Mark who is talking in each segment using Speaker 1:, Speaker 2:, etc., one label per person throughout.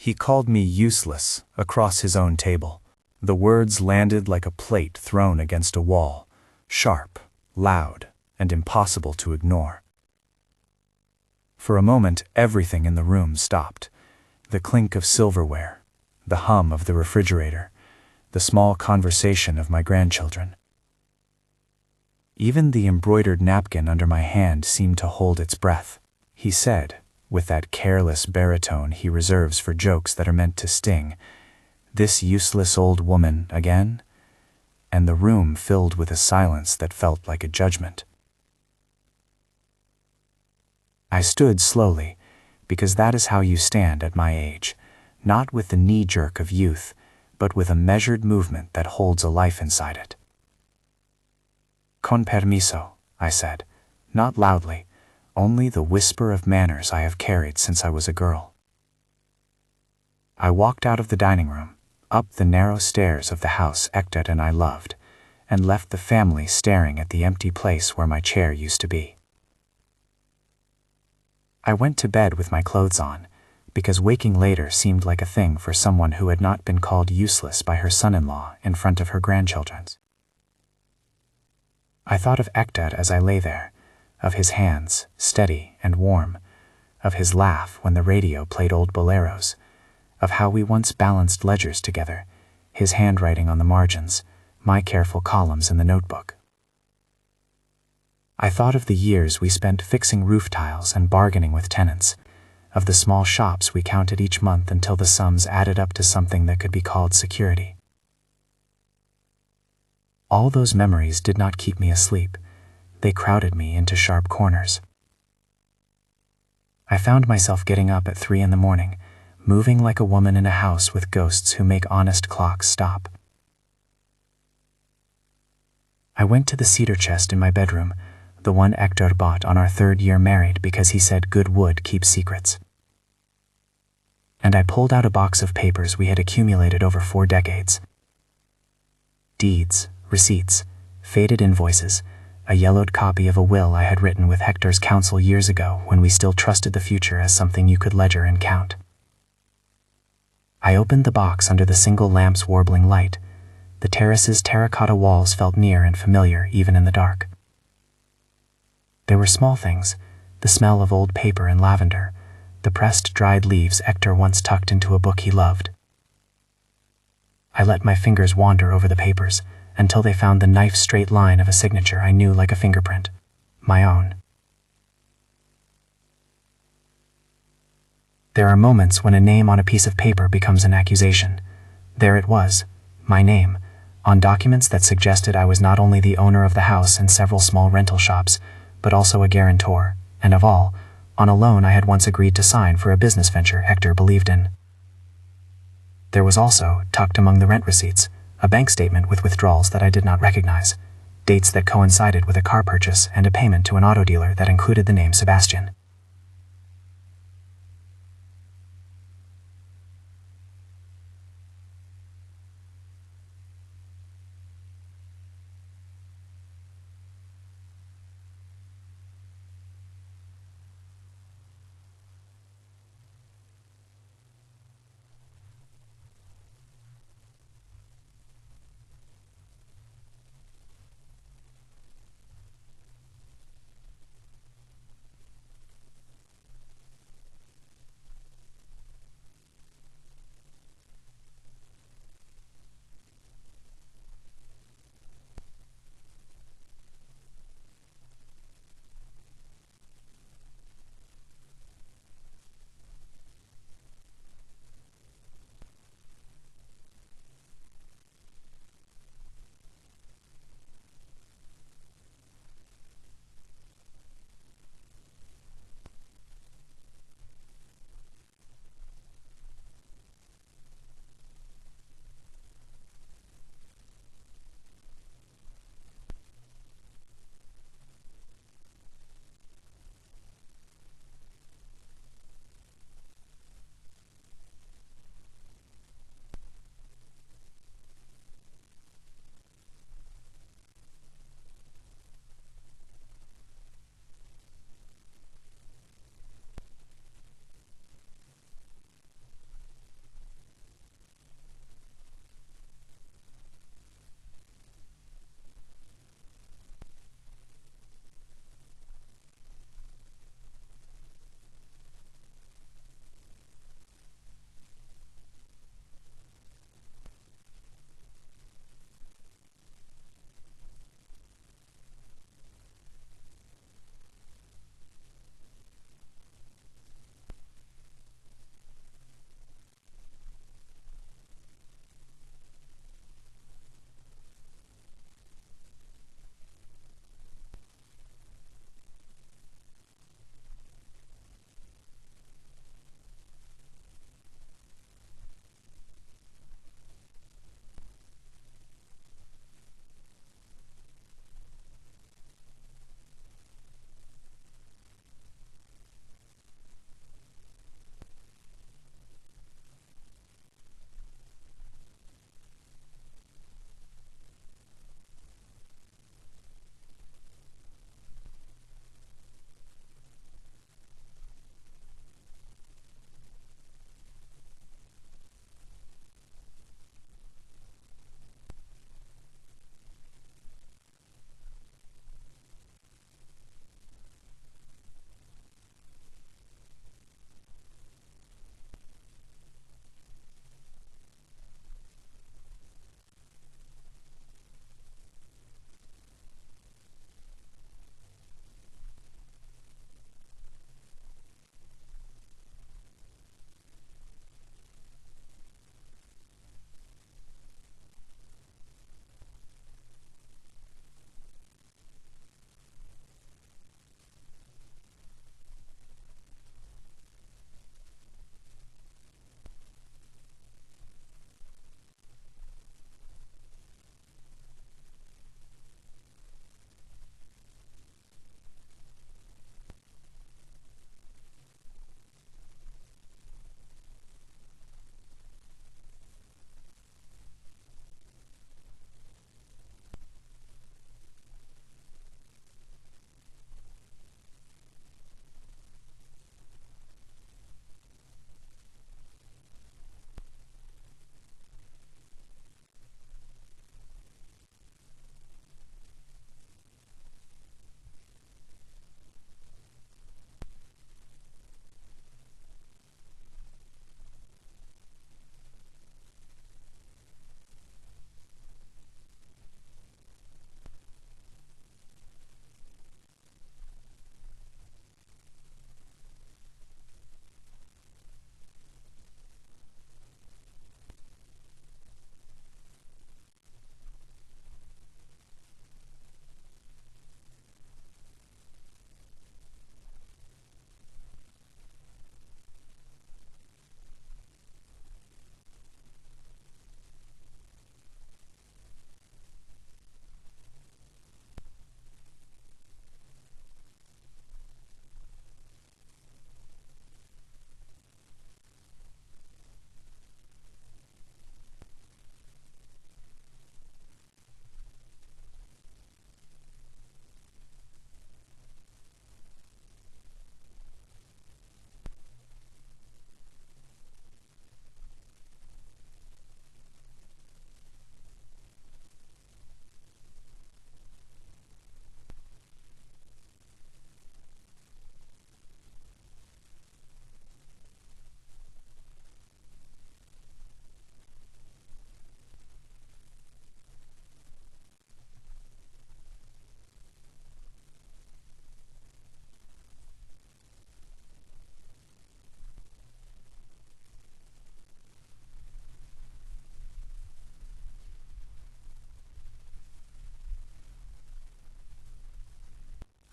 Speaker 1: He called me useless across his own table. The words landed like a plate thrown against a wall, sharp, loud, and impossible to ignore. For a moment, everything in the room stopped. The clink of silverware, the hum of the refrigerator, the small conversation of my grandchildren. Even the embroidered napkin under my hand seemed to hold its breath. He said, with that careless baritone he reserves for jokes that are meant to sting, "This useless old woman again?" And the room filled with a silence that felt like a judgment. I stood slowly, because that is how you stand at my age, not with the knee-jerk of youth, but with a measured movement that holds a life inside it. "Con permiso," I said, not loudly, only the whisper of manners I have carried since I was a girl. I walked out of the dining room, up the narrow stairs of the house Hector and I loved, and left the family staring at the empty place where my chair used to be. I went to bed with my clothes on, because waking later seemed like a thing for someone who had not been called useless by her son-in-law in front of her grandchildren. I thought of Hector as I lay there, of his hands, steady and warm, of his laugh when the radio played old boleros, of how we once balanced ledgers together, his handwriting on the margins, my careful columns in the notebook. I thought of the years we spent fixing roof tiles and bargaining with tenants, of the small shops we counted each month until the sums added up to something that could be called security. All those memories did not keep me asleep. They crowded me into sharp corners. I found myself getting up at 3 a.m, moving like a woman in a house with ghosts who make honest clocks stop. I went to the cedar chest in my bedroom, the one Hector bought on our 3rd year married because he said good wood keeps secrets. And I pulled out a box of papers we had accumulated over 4 decades. Deeds, receipts, faded invoices, a yellowed copy of a will I had written with Hector's counsel years ago when we still trusted the future as something you could ledger and count. I opened the box under the single lamp's warbling light. The terrace's terracotta walls felt near and familiar even in the dark. There were small things, the smell of old paper and lavender, the pressed dried leaves Hector once tucked into a book he loved. I let my fingers wander over the papers until they found the knife-straight line of a signature I knew like a fingerprint, my own. There are moments when a name on a piece of paper becomes an accusation. There it was, my name, on documents that suggested I was not only the owner of the house and several small rental shops, but also a guarantor, and of all, on a loan I had once agreed to sign for a business venture Hector believed in. There was also, tucked among the rent receipts, a bank statement with withdrawals that I did not recognize, dates that coincided with a car purchase and a payment to an auto dealer that included the name Sebastian.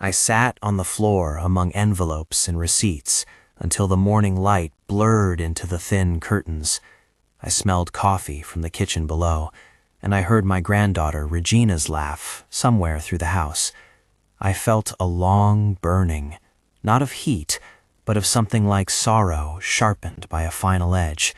Speaker 2: I sat on the floor among envelopes and receipts until the morning light blurred into the thin curtains. I smelled coffee from the kitchen below, and I heard my granddaughter Regina's laugh somewhere through the house. I felt a long burning, not of heat, but of something like sorrow sharpened by a final edge.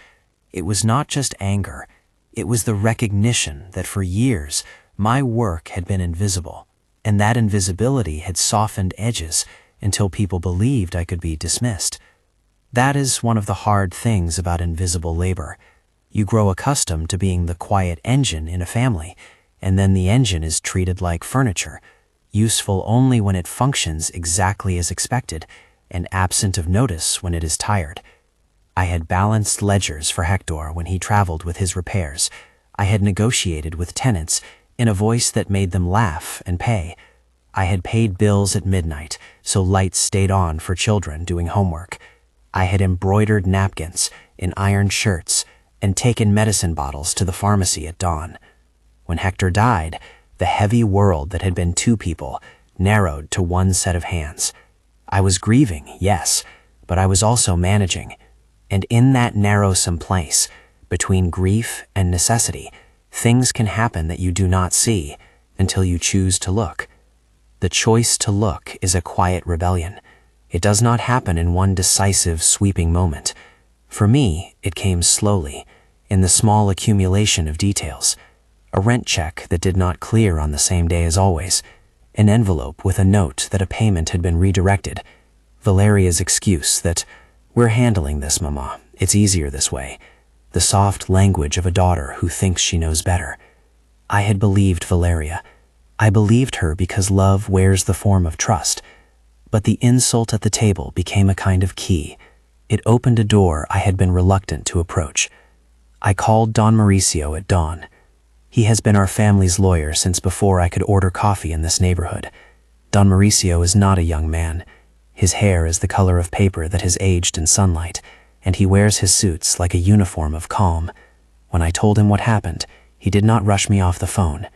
Speaker 2: It was not just anger, it was the recognition that for years my work had been invisible, and that invisibility had softened edges until people believed I could be dismissed. That is one of the hard things about invisible labor. You grow accustomed to being the quiet engine in a family, and then the engine is treated like furniture, useful only when it functions exactly as expected, and absent of notice when it is tired. I had balanced ledgers for Hector when he traveled with his repairs. I had negotiated with tenants in a voice that made them laugh and pay. I had paid bills at midnight, so lights stayed on for children doing homework. I had embroidered napkins in ironed shirts and taken medicine bottles to the pharmacy at dawn. When Hector died, the heavy world that had been two people narrowed to one set of hands. I was grieving, yes, but I was also managing. And in that narrowsome place, between grief and necessity, things can happen that you do not see until you choose to look. The choice to look is a quiet rebellion. It does not happen in one decisive, sweeping moment. For me, it came slowly, in the small accumulation of details. A rent check that did not clear on the same day as always, an envelope with a note that a payment had been redirected, Valeria's excuse that, "We're handling this, Mama, it's easier this way," the soft language of a daughter who thinks she knows better. I had believed Valeria. I believed her because love wears the form of trust. But the insult at the table became a kind of key. It opened a door I had been reluctant to approach. I called Don Mauricio at dawn. He has been our family's lawyer since before I could order coffee in this neighborhood. Don Mauricio is not a young man. His hair is the color of paper that has aged in sunlight, and he wears his suits like a uniform of calm. When I told him what happened, he did not rush me off the phone.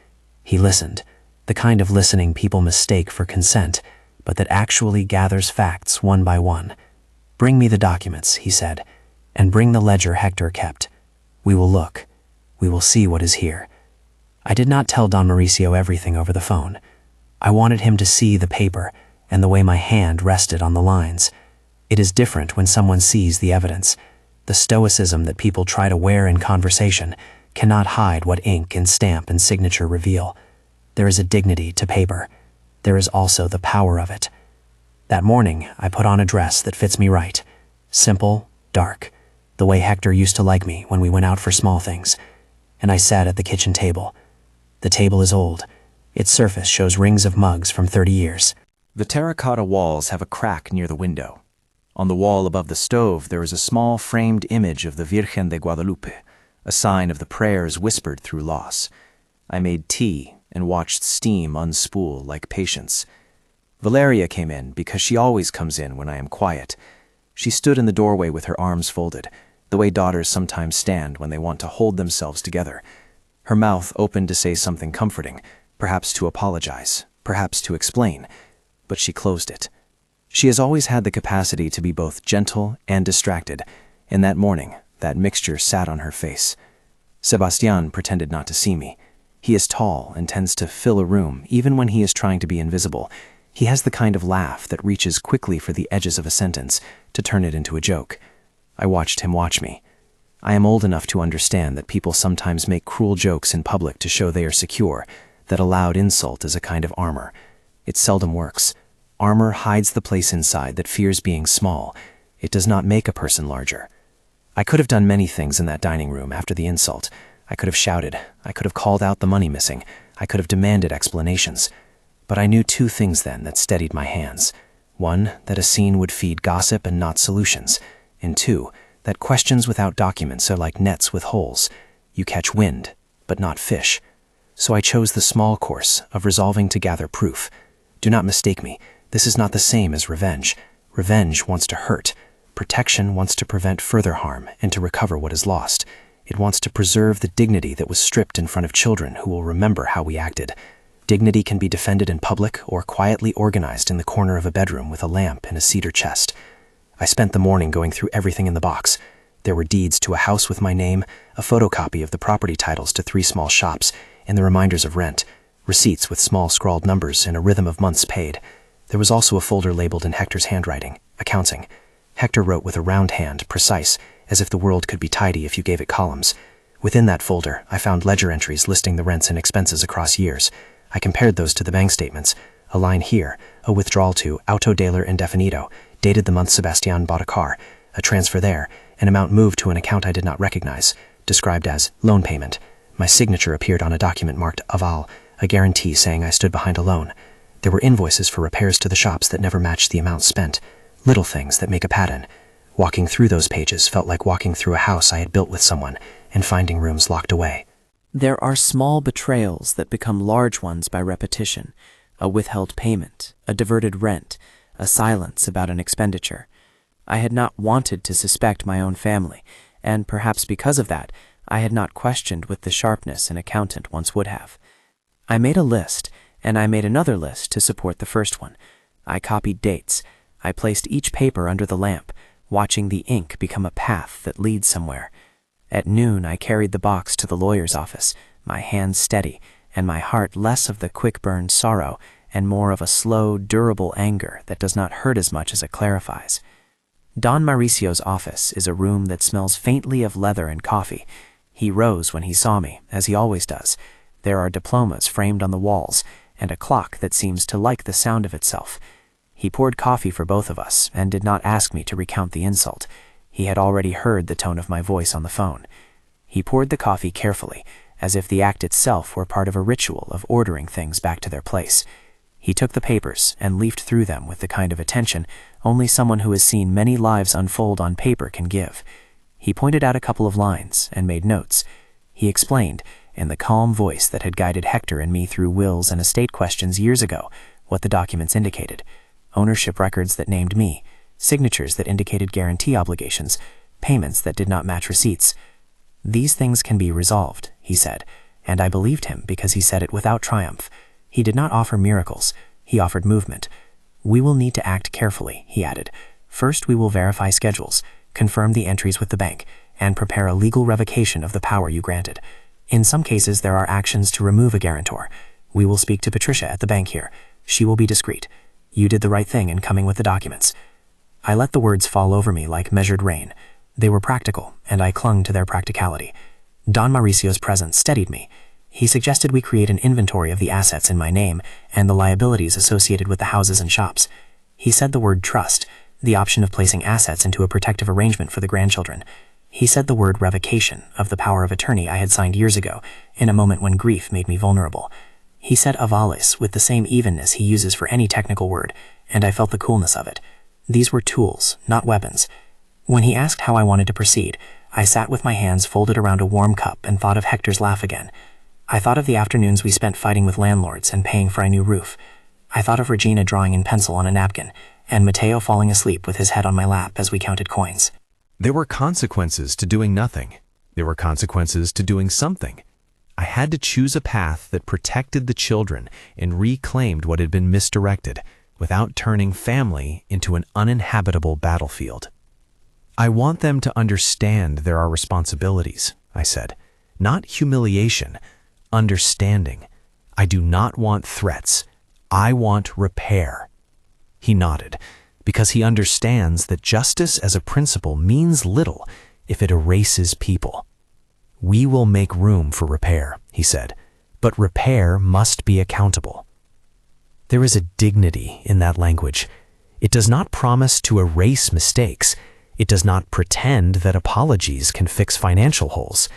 Speaker 2: He listened, the kind of listening people mistake for consent, but that actually gathers facts one by one. "Bring me the documents," he said, "and bring the ledger Hector kept. We will look. We will see what is here." I did not tell Don Mauricio everything over the phone. I wanted him to see the paper and the way my hand rested on the lines. It is different when someone sees the evidence. The stoicism that people try to wear in conversation cannot hide what ink and stamp and signature reveal. There is a dignity to paper. There is also the power of it. That morning, I put on a dress that fits me right. Simple, dark, the way Hector used to like me when we went out for small things. And I sat at the kitchen table. The table is old. Its surface shows rings of mugs from 30 years.
Speaker 3: The terracotta walls have a crack near the window. On the wall above the stove there is a small framed image of the Virgen de Guadalupe, a sign of the prayers whispered through loss. I made tea and watched steam unspool like patience. Valeria came in because she always comes in when I am quiet. She stood in the doorway with her arms folded, the way daughters sometimes stand when they want to hold themselves together. Her mouth opened to say something comforting, perhaps to apologize, perhaps to explain, but she closed it. She has always had the capacity to be both gentle and distracted, and that morning, that mixture sat on her face. Sebastián pretended not to see me. He is tall and tends to fill a room, even when he is trying to be invisible. He has the kind of laugh that reaches quickly for the edges of a sentence to turn it into a joke. I watched him watch me. I am old enough to understand that people sometimes make cruel jokes in public to show they are secure, that a loud insult is a kind of armor. It seldom works. Armor hides the place inside that fears being small. It does not make a person larger. I could have done many things in that dining room after the insult. I could have shouted. I could have called out the money missing. I could have demanded explanations. But I knew two things then that steadied my hands. One, that a scene would feed gossip and not solutions. And two, that questions without documents are like nets with holes. You catch wind, but not fish. So I chose the small course of resolving to gather proof. Do not mistake me. This is not the same as revenge. Revenge wants to hurt. Protection wants to prevent further harm and to recover what is lost. It wants to preserve the dignity that was stripped in front of children who will remember how we acted.
Speaker 1: Dignity can be defended in public or quietly organized in the corner of a bedroom with a lamp and a cedar chest. I spent the morning going through everything in the box. There were deeds to a house with my name, a photocopy of the property titles to 3 small shops, and the reminders of rent, receipts with small scrawled numbers and a rhythm of months paid. There was also a folder labeled in Hector's handwriting, accounting. Hector wrote with a round hand, precise, as if the world could be tidy if you gave it columns. Within that folder, I found ledger entries listing the rents and expenses across years. I compared those to the bank statements. A line here, a withdrawal to Auto Dealer Indefinido, dated the month Sebastian bought a car. A transfer there, an amount moved to an account I did not recognize, described as loan payment. My signature appeared on a document marked Aval, a guarantee saying I stood behind a loan. There were invoices for repairs to the shops that never matched the amount spent. Little things that make a pattern. Walking through those pages felt like walking through a house I had built with someone and finding rooms locked away.
Speaker 4: There are small betrayals that become large ones by repetition. A withheld payment, a diverted rent, a silence about an expenditure. I had not wanted to suspect my own family, and perhaps because of that, I had not questioned with the sharpness an accountant once would have. I made a list, and I made another list to support the first one. I copied dates. I placed each paper under the lamp, watching the ink become a path that leads somewhere. At noon, I carried the box to the lawyer's office, my hands steady, and my heart less of the quick-burned sorrow and more of a slow, durable anger that does not hurt as much as it clarifies. Don Mauricio's office is a room that smells faintly of leather and coffee. He rose when he saw me, as he always does. There are diplomas framed on the walls, and a clock that seems to like the sound of itself. He poured coffee for both of us, and did not ask me to recount the insult. He had already heard the tone of my voice on the phone. He poured the coffee carefully, as if the act itself were part of a ritual of ordering things back to their place. He took the papers and leafed through them with the kind of attention only someone who has seen many lives unfold on paper can give. He pointed out a couple of lines and made notes. He explained, in the calm voice that had guided Hector and me through wills and estate questions years ago, what the documents indicated. Ownership records that named me, signatures that indicated guarantee obligations, payments that did not match receipts. These things can be resolved, he said, and I believed him because he said it without triumph. He did not offer miracles. He offered movement. We will need to act carefully, he added. First, we will verify schedules, confirm the entries with the bank, and prepare a legal revocation of the power you granted. In some cases, there are actions to remove a guarantor. We will speak to Patricia at the bank here. She will be discreet. You did the right thing in coming with the documents. I let the words fall over me like measured rain. They were practical, and I clung to their practicality. Don Mauricio's presence steadied me. He suggested we create an inventory of the assets in my name and the liabilities associated with the houses and shops. He said the word trust, the option of placing assets into a protective arrangement for the grandchildren. He said the word revocation of the power of attorney I had signed years ago, in a moment when grief made me vulnerable. He said avales with the same evenness he uses for any technical word, and I felt the coolness of it. These were tools, not weapons. When he asked how I wanted to proceed, I sat with my hands folded around a warm cup and thought of Hector's laugh again. I thought of the afternoons we spent fighting with landlords and paying for a new roof. I thought of Regina drawing in pencil on a napkin, and Matteo falling asleep with his head on my lap as we counted coins.
Speaker 2: There were consequences to doing nothing. There were consequences to doing something. I had to choose a path that protected the children and reclaimed what had been misdirected, without turning family into an uninhabitable battlefield. I want them to understand there are responsibilities, I said. Not humiliation, understanding. I do not want threats. I want repair. He nodded, because he understands that justice as a principle means little if it erases people. We will make room for repair, he said, but repair must be accountable. There is a dignity in that language. It does not promise to erase mistakes. It does not pretend that apologies can fix financial holes.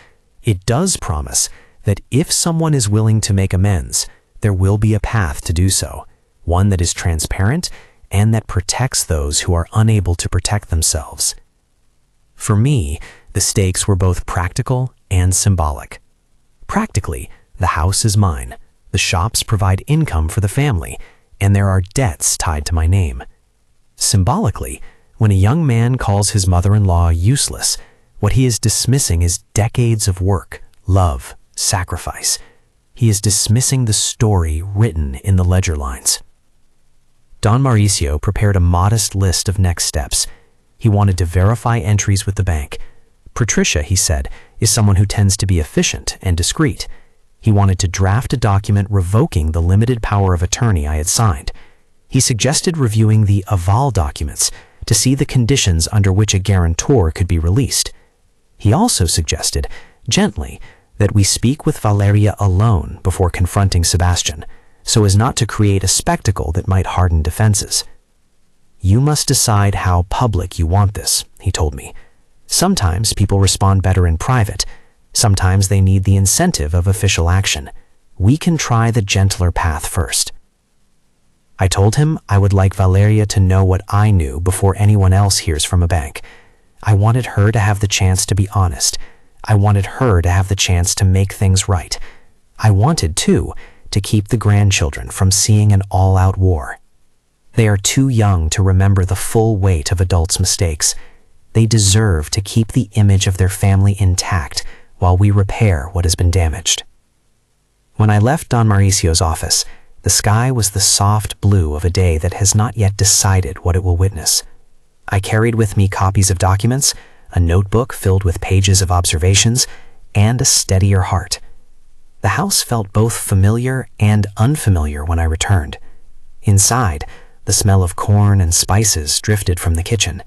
Speaker 2: It does promise that if someone is willing to make amends, there will be a path to do so, one that is transparent and that protects those who are unable to protect themselves. For me, the stakes were both practical and symbolic. Practically, the house is mine, the shops provide income for the family, and there are debts tied to my name. Symbolically, when a young man calls his mother-in-law useless, what he is dismissing is decades of work, love, sacrifice. He is dismissing the story written in the ledger lines. Don Mauricio prepared a modest list of next steps. He wanted to verify entries with the bank. Patricia, he said, is someone who tends to be efficient and discreet. He wanted to draft a document revoking the limited power of attorney I had signed. He suggested reviewing the aval documents to see the conditions under which a guarantor could be released. He also suggested, gently, that we speak with Valeria alone before confronting Sebastian, so as not to create a spectacle that might harden defenses. You must decide how public you want this, he told me. Sometimes people respond better in private. Sometimes they need the incentive of official action. We can try the gentler path first. I told him I would like Valeria to know what I knew before anyone else hears from a bank. I wanted her to have the chance to be honest. I wanted her to have the chance to make things right. I wanted, too, to keep the grandchildren from seeing an all-out war. They are too young to remember the full weight of adults' mistakes. They deserve to keep the image of their family intact while we repair what has been damaged. When I left Don Mauricio's office, the sky was the soft blue of a day that has not yet decided what it will witness. I carried with me copies of documents, a notebook filled with pages of observations, and a steadier heart. The house felt both familiar and unfamiliar when I returned. Inside, the smell of corn and spices drifted from the kitchen.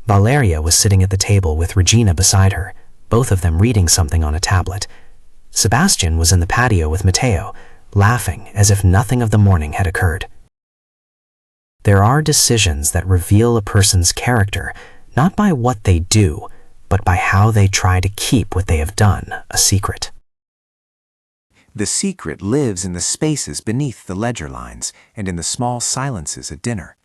Speaker 2: Valeria was sitting at the table with Regina beside her, both of them reading something on a tablet. Sebastian was in the patio with Matteo, laughing as if nothing of the morning had occurred. There are decisions that reveal a person's character not by what they do, but by how they try to keep what they have done a secret.
Speaker 3: The secret lives in the spaces beneath the ledger lines and in the small silences at dinner.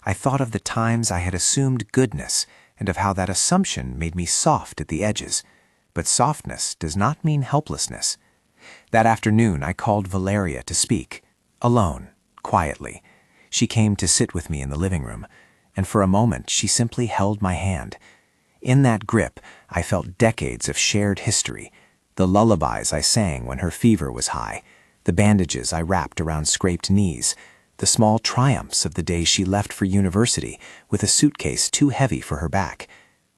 Speaker 3: I thought of the times I had assumed goodness and of how that assumption made me soft at the edges. But softness does not mean helplessness. That afternoon I called Valeria to speak, alone, quietly. She came to sit with me in the living room, and for a moment she simply held my hand. In that grip I felt decades of shared history, the lullabies I sang when her fever was high, the bandages I wrapped around scraped knees, the small triumphs of the day she left for university with a suitcase too heavy for her back.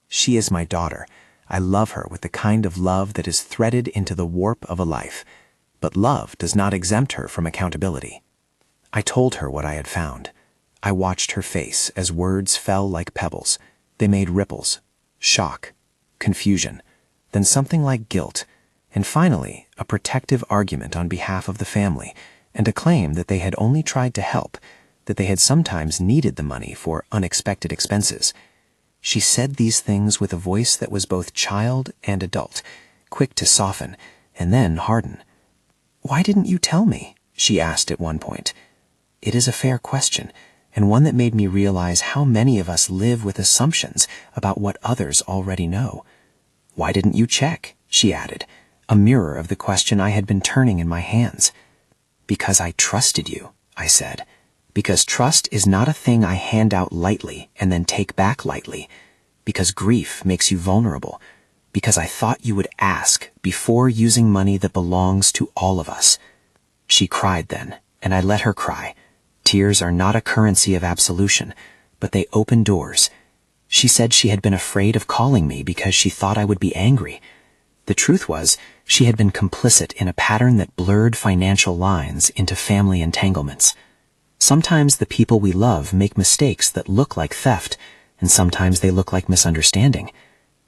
Speaker 3: She is my daughter. I love her with the kind of love that is threaded into the warp of a life. But love does not exempt her from accountability. I told her what I had found. I watched her face as words fell like pebbles. They made ripples, shock, confusion, then something like guilt, and finally a protective argument on behalf of the family, and a claim that they had only tried to help, that they had sometimes needed the money for unexpected expenses. She said these things with a voice that was both child and adult, quick to soften and then harden. "Why didn't you tell me?" she asked at one point. It is a fair question, and one that made me realize how many of us live with assumptions about what others already know. "Why didn't you check?" she added, a mirror of the question I had been turning in my hands. "Because I trusted you," I said. "Because trust is not a thing I hand out lightly and then take back lightly. Because grief makes you vulnerable. Because I thought you would ask before using money that belongs to all of us." She cried then, and I let her cry. Tears are not a currency of absolution, but they open doors. She said she had been afraid of calling me because she thought I would be angry. The truth was, she had been complicit in a pattern that blurred financial lines into family entanglements. Sometimes the people we love make mistakes that look like theft, and sometimes they look like misunderstanding.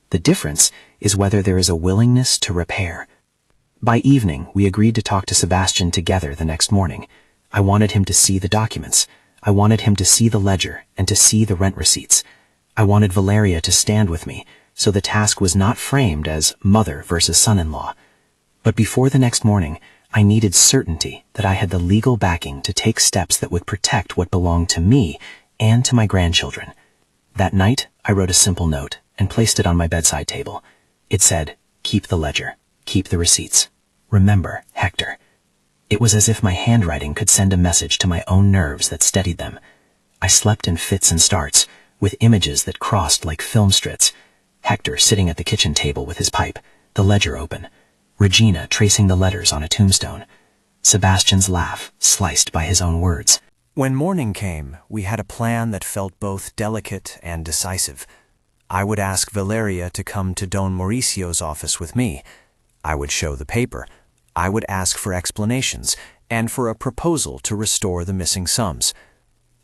Speaker 3: The difference is whether there is a willingness to repair. By evening, we agreed to talk to Sebastian together the next morning. I wanted him to see the documents. I wanted him to see the ledger and to see the rent receipts. I wanted Valeria to stand with me, so the task was not framed as mother versus son-in-law. But before the next morning, I needed certainty that I had the legal backing to take steps that would protect what belonged to me and to my grandchildren. That night, I wrote a simple note and placed it on my bedside table. It said, "Keep the ledger. Keep the receipts. Remember, Hector." It was as if my handwriting could send a message to my own nerves that steadied them. I slept in fits and starts, with images that crossed like film strips. Hector sitting at the kitchen table with his pipe, the ledger open. Regina tracing the letters on a tombstone.
Speaker 1: Sebastian's laugh, sliced by his own words.
Speaker 2: When morning came, we had a plan that felt both delicate and decisive. I would ask Valeria to come to Don Mauricio's office with me. I would show the paper. I would ask for explanations and for a proposal to restore the missing sums.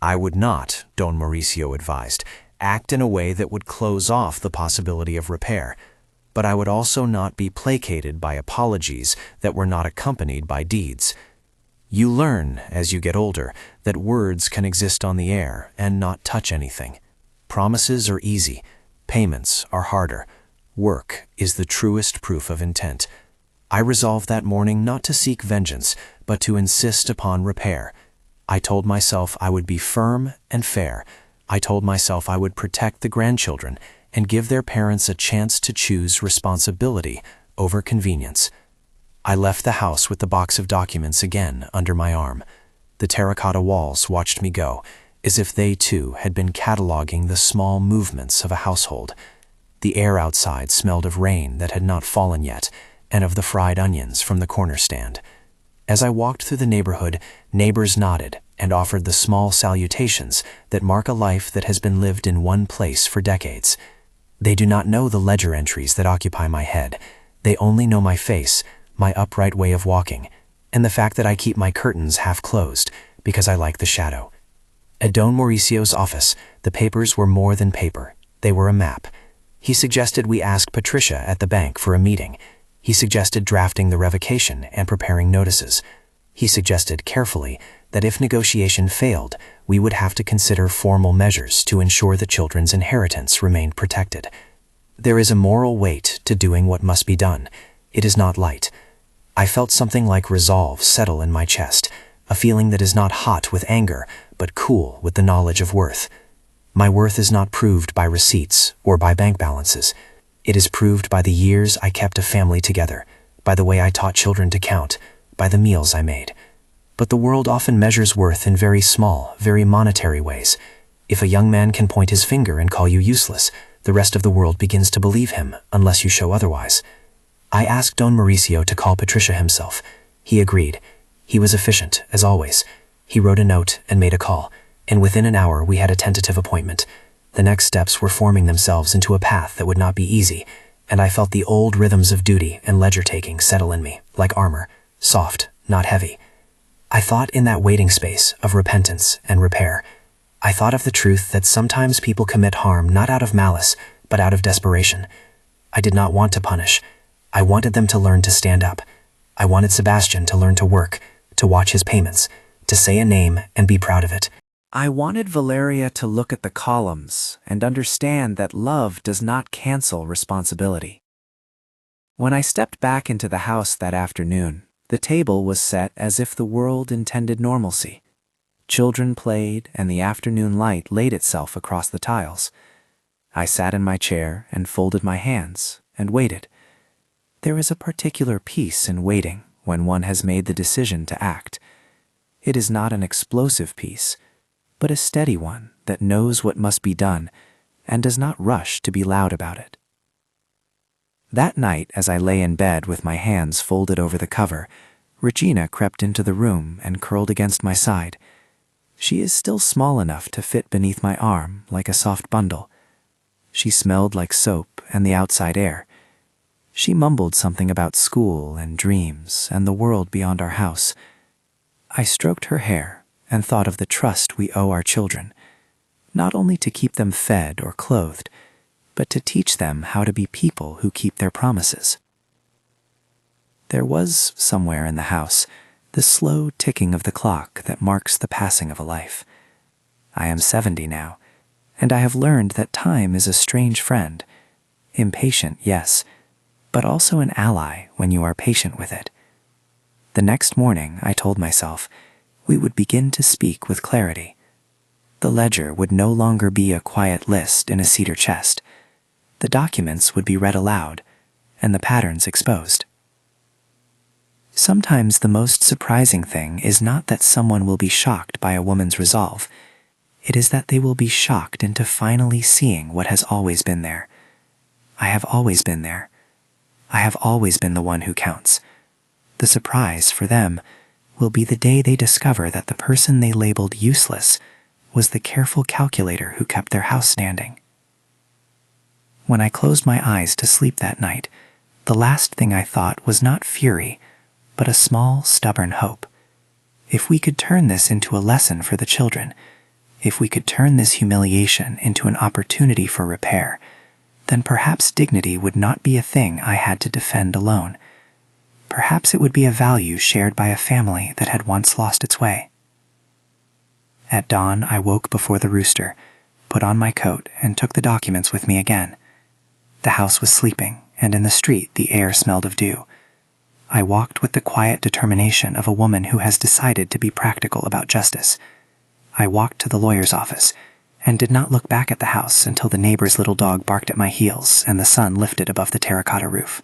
Speaker 2: I would not, Don Mauricio advised, act in a way that would close off the possibility of repair. But I would also not be placated by apologies that were not accompanied by deeds. You learn, as you get older, that words can exist on the air and not touch anything. Promises are easy. Payments are harder. Work is the truest proof of intent. I resolved that morning not to seek vengeance, but to insist upon repair. I told myself I would be firm and fair. I told myself I would protect the grandchildren and give their parents a chance to choose responsibility over convenience. I left the house with the box of documents again under my arm. The terracotta walls watched me go, as if they too had been cataloging the small movements of a household. The air outside smelled of rain that had not fallen yet, and of the fried onions from the corner stand. As I walked through the neighborhood, neighbors nodded and offered the small salutations that mark a life that has been lived in one place for decades. They do not know the ledger entries that occupy my head. They only know my face, my upright way of walking, and the fact that I keep my curtains half closed because I like the shadow. At Don Mauricio's office, the papers were more than paper. They were a map. He suggested we ask Patricia at the bank for a meeting. He suggested drafting the revocation and preparing notices. He suggested carefully that if negotiation failed, we would have to consider formal measures to ensure the children's inheritance remained protected. There is a moral weight to doing what must be done. It is not light. I felt something like resolve settle in my chest, a feeling that is not hot with anger, but cool with the knowledge of worth. My worth is not proved by receipts or by bank balances. It is proved by the years I kept a family together, by the way I taught children to count, by the meals I made. But the world often measures worth in very small, very monetary ways. If a young man can point his finger and call you useless, the rest of the world begins to believe him, unless you show otherwise. I asked Don Mauricio to call Patricia himself. He agreed. He was efficient, as always. He wrote a note and made a call, and within an hour we had a tentative appointment. The next steps were forming themselves into a path that would not be easy, and I felt the old rhythms of duty and ledger-taking settle in me, like armor, soft, not heavy. I thought in that waiting space of repentance and repair. I thought of the truth that sometimes people commit harm not out of malice, but out of desperation. I did not want to punish. I wanted them to learn to stand up. I wanted Sebastian to learn to work, to watch his payments, to say a name and be proud of it.
Speaker 4: I wanted Valeria to look at the columns and understand that love does not cancel responsibility. When I stepped back into the house that afternoon, the table was set as if the world intended normalcy. Children played, and the afternoon light laid itself across the tiles. I sat in my chair and folded my hands and waited. There is a particular peace in waiting when one has made the decision to act. It is not an explosive peace, but a steady one that knows what must be done and does not rush to be loud about it. That night, as I lay in bed with my hands folded over the cover, Regina crept into the room and curled against my side. She is still small enough to fit beneath my arm like a soft bundle. She smelled like soap and the outside air. She mumbled something about school and dreams and the world beyond our house. I stroked her hair and thought of the trust we owe our children, not only to keep them fed or clothed, but to teach them how to be people who keep their promises. There was, somewhere in the house, the slow ticking of the clock that marks the passing of a life. I am 70 now, and I have learned that time is a strange friend. Impatient, yes, but also an ally when you are patient with it. The next morning, I told myself, we would begin to speak with clarity. The ledger would no longer be a quiet list in a cedar chest. The documents would be read aloud, and the patterns exposed. Sometimes the most surprising thing is not that someone will be shocked by a woman's resolve. It is that they will be shocked into finally seeing what has always been there. I have always been there. I have always been the one who counts. The surprise for them
Speaker 1: will be the day they discover that the person they labeled useless was the careful calculator who kept their house standing. When I closed my eyes to sleep that night, the last thing I thought was not fury, but a small, stubborn hope. If we could turn this into a lesson for the children, if we could turn this humiliation into an opportunity for repair, then perhaps dignity would not be a thing I had to defend alone. Perhaps it would be a value shared by a family that had once lost its way. At dawn, I woke before the rooster, put on my coat, and took the documents with me again. The house was sleeping, and in the street the air smelled of dew. I walked with the quiet determination of a woman who has decided to be practical about justice. I walked to the lawyer's office, and did not look back at the house until the neighbor's little dog barked at my heels and the sun lifted above the terracotta roof.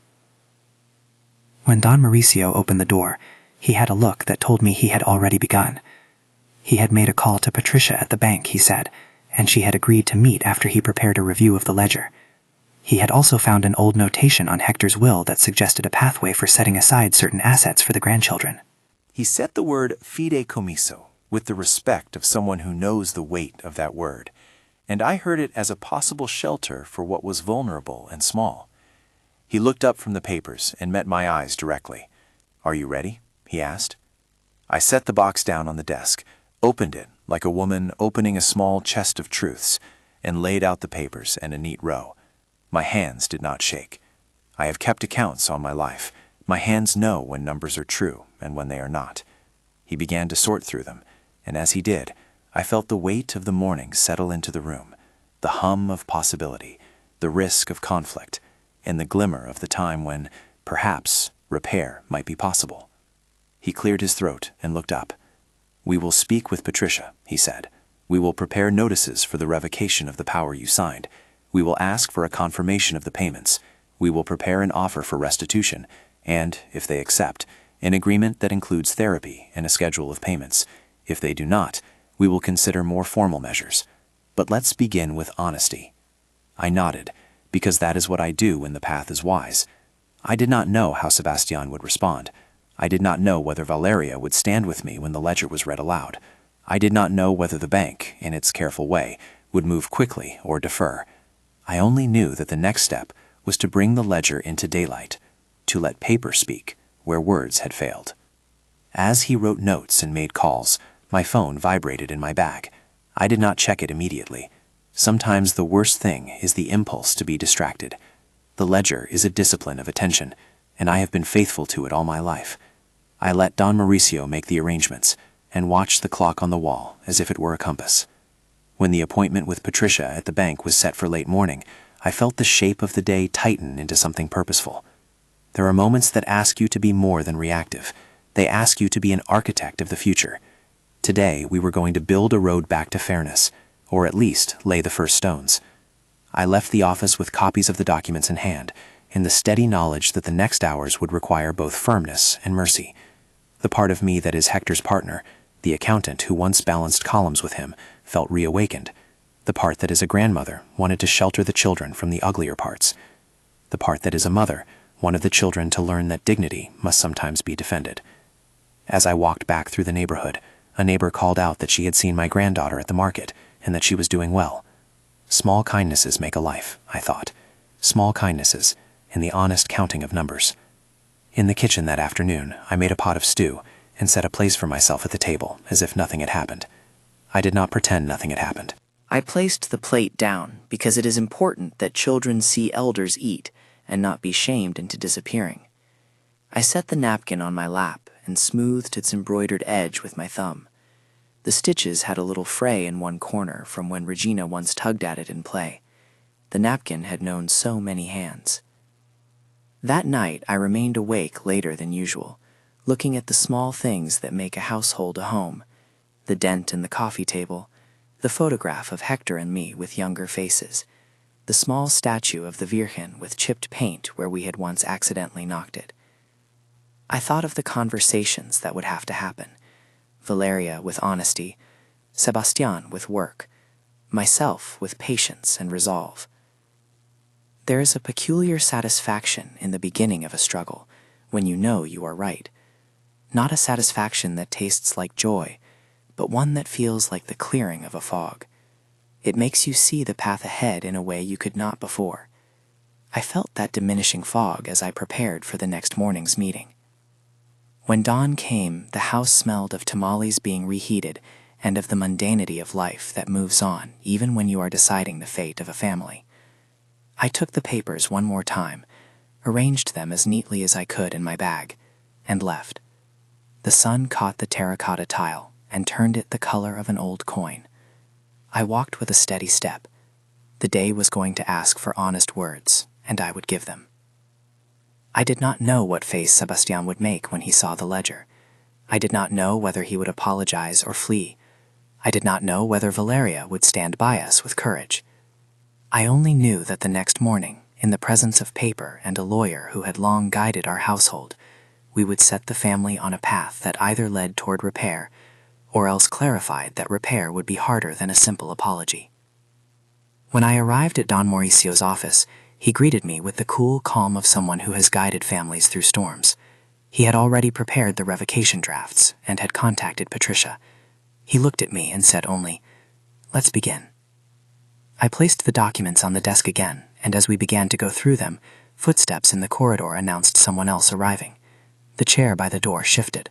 Speaker 1: When Don Mauricio opened the door, he had a look that told me he had already begun. He had made a call to Patricia at the bank, he said, and she had agreed to meet after he prepared a review of the ledger. He had also found an old notation on Hector's will that suggested a pathway for setting aside certain assets for the grandchildren.
Speaker 3: He set the word fideicomiso with the respect of someone who knows the weight of that word, and I heard it as a possible shelter for what was vulnerable and small. He looked up from the papers and met my eyes directly. "Are you ready?" he asked. I set the box down on the desk, opened it like a woman opening a small chest of truths, and laid out the papers in a neat row. My hands did not shake. I have kept accounts all my life. My hands know when numbers are true and when they are not. He began to sort through them, and as he did, I felt the weight of the morning settle into the room, the hum of possibility, the risk of conflict, and the glimmer of the time when, perhaps, repair might be possible. He cleared his throat and looked up. "We will speak with Patricia," he said. "We will prepare notices for the revocation of the power you signed. We will ask for a confirmation of the payments. We will prepare an offer for restitution, and, if they accept, an agreement that includes therapy and a schedule of payments. If they do not, we will consider more formal measures. But let's begin with honesty." I nodded, because that is what I do when the path is wise. I did not know how Sebastian would respond. I did not know whether Valeria would stand with me when the ledger was read aloud. I did not know whether the bank, in its careful way, would move quickly or defer. I only knew that the next step was to bring the ledger into daylight, to let paper speak where words had failed. As he wrote notes and made calls, my phone vibrated in my bag. I did not check it immediately. Sometimes the worst thing is the impulse to be distracted. The ledger is a discipline of attention, and I have been faithful to it all my life. I let Don Mauricio make the arrangements and watched the clock on the wall as if it were a compass. When the appointment with Patricia at the bank was set for late morning, I felt the shape of the day tighten into something purposeful. There are moments that ask you to be more than reactive. They ask you to be an architect of the future. Today, we were going to build a road back to fairness, or at least lay the first stones. I left the office with copies of the documents in hand, in the steady knowledge that the next hours would require both firmness and mercy. The part of me that is Hector's partner, the accountant who once balanced columns with him, felt reawakened. The part that is a grandmother wanted to shelter the children from the uglier parts. The part that is a mother wanted the children to learn that dignity must sometimes be defended. As I walked back through the neighborhood, a neighbor called out that she had seen my granddaughter at the market and that she was doing well. Small kindnesses make a life, I thought. Small kindnesses, in the honest counting of numbers. In the kitchen that afternoon, I made a pot of stew and set a place for myself at the table as if nothing had happened. I did not pretend nothing had happened.
Speaker 4: I placed the plate down because it is important that children see elders eat and not be shamed into disappearing. I set the napkin on my lap and smoothed its embroidered edge with my thumb. The stitches had a little fray in one corner from when Regina once tugged at it in play. The napkin had known so many hands. That night I remained awake later than usual, looking at the small things that make a household a home, the dent in the coffee table, the photograph of Hector and me with younger faces, the small statue of the Virgin with chipped paint where we had once accidentally knocked it. I thought of the conversations that would have to happen. Valeria with honesty, Sebastian with work, myself with patience and resolve. There is a peculiar satisfaction in the beginning of a struggle when you know you are right. Not a satisfaction that tastes like joy, but one that feels like the clearing of a fog. It makes you see the path ahead in a way you could not before. I felt that diminishing fog as I prepared for the next morning's meeting. When dawn came, the house smelled of tamales being reheated and of the mundanity of life that moves on even when you are deciding the fate of a family. I took the papers one more time, arranged them as neatly as I could in my bag, and left. The sun caught the terracotta tile and turned it the color of an old coin. I walked with a steady step. The day was going to ask for honest words, and I would give them. I did not know what face Sebastian would make when he saw the ledger. I did not know whether he would apologize or flee. I did not know whether Valeria would stand by us with courage. I only knew that the next morning, in the presence of paper and a lawyer who had long guided our household, we would set the family on a path that either led toward repair or else clarified that repair would be harder than a simple apology. When I arrived at Don Mauricio's office, he greeted me with the cool calm of someone who has guided families through storms. He had already prepared the revocation drafts and had contacted Patricia. He looked at me and said only, "Let's begin." I placed the documents on the desk again, and as we began to go through them, footsteps in the corridor announced someone else arriving. The chair by the door shifted.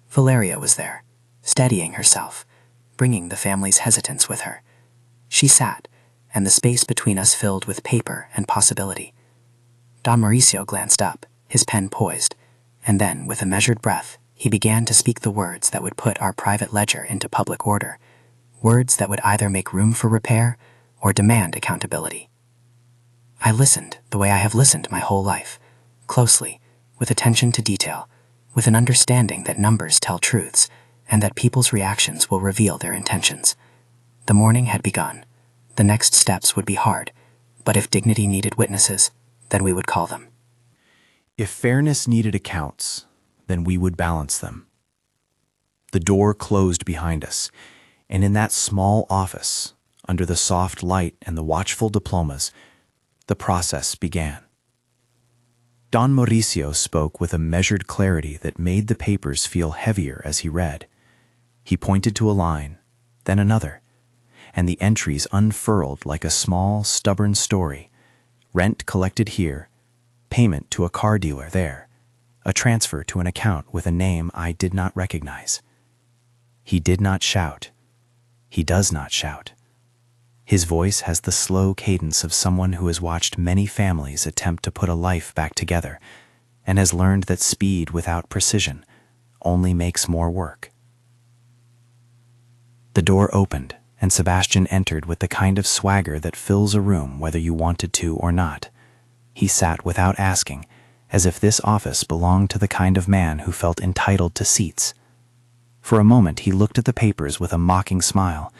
Speaker 4: Valeria was there, steadying herself, bringing the family's hesitance with her. She sat, and the space between us filled with paper and possibility. Don Mauricio glanced up, his pen poised, and then, with a measured breath, he began to speak the words that would put our private ledger into public order, words that would either make room for repair or demand accountability. I listened the way I have listened my whole life, closely, with attention to detail, with an understanding that numbers tell truths, and that people's reactions will reveal their intentions. The morning had begun. The next steps would be hard, but if dignity needed witnesses, then we would call them.
Speaker 3: If fairness needed accounts, then we would balance them. The door closed behind us, and in that small office, under the soft light and the watchful diplomas, the process began. Don Mauricio spoke with a measured clarity that made the papers feel heavier as he read. He pointed to a line, then another, and the entries unfurled like a small, stubborn story. Rent collected here, payment to a car dealer there, a transfer to an account with a name I did not recognize. He did not shout. He does not shout. His voice has the slow cadence of someone who has watched many families attempt to put a life back together and has learned that speed without precision only makes more work. The door opened, and Sebastian entered with the kind of swagger that fills a room whether you wanted to or not. He sat without asking, as if this office belonged to the kind of man who felt entitled to seats. For a moment he looked at the papers with a mocking smile,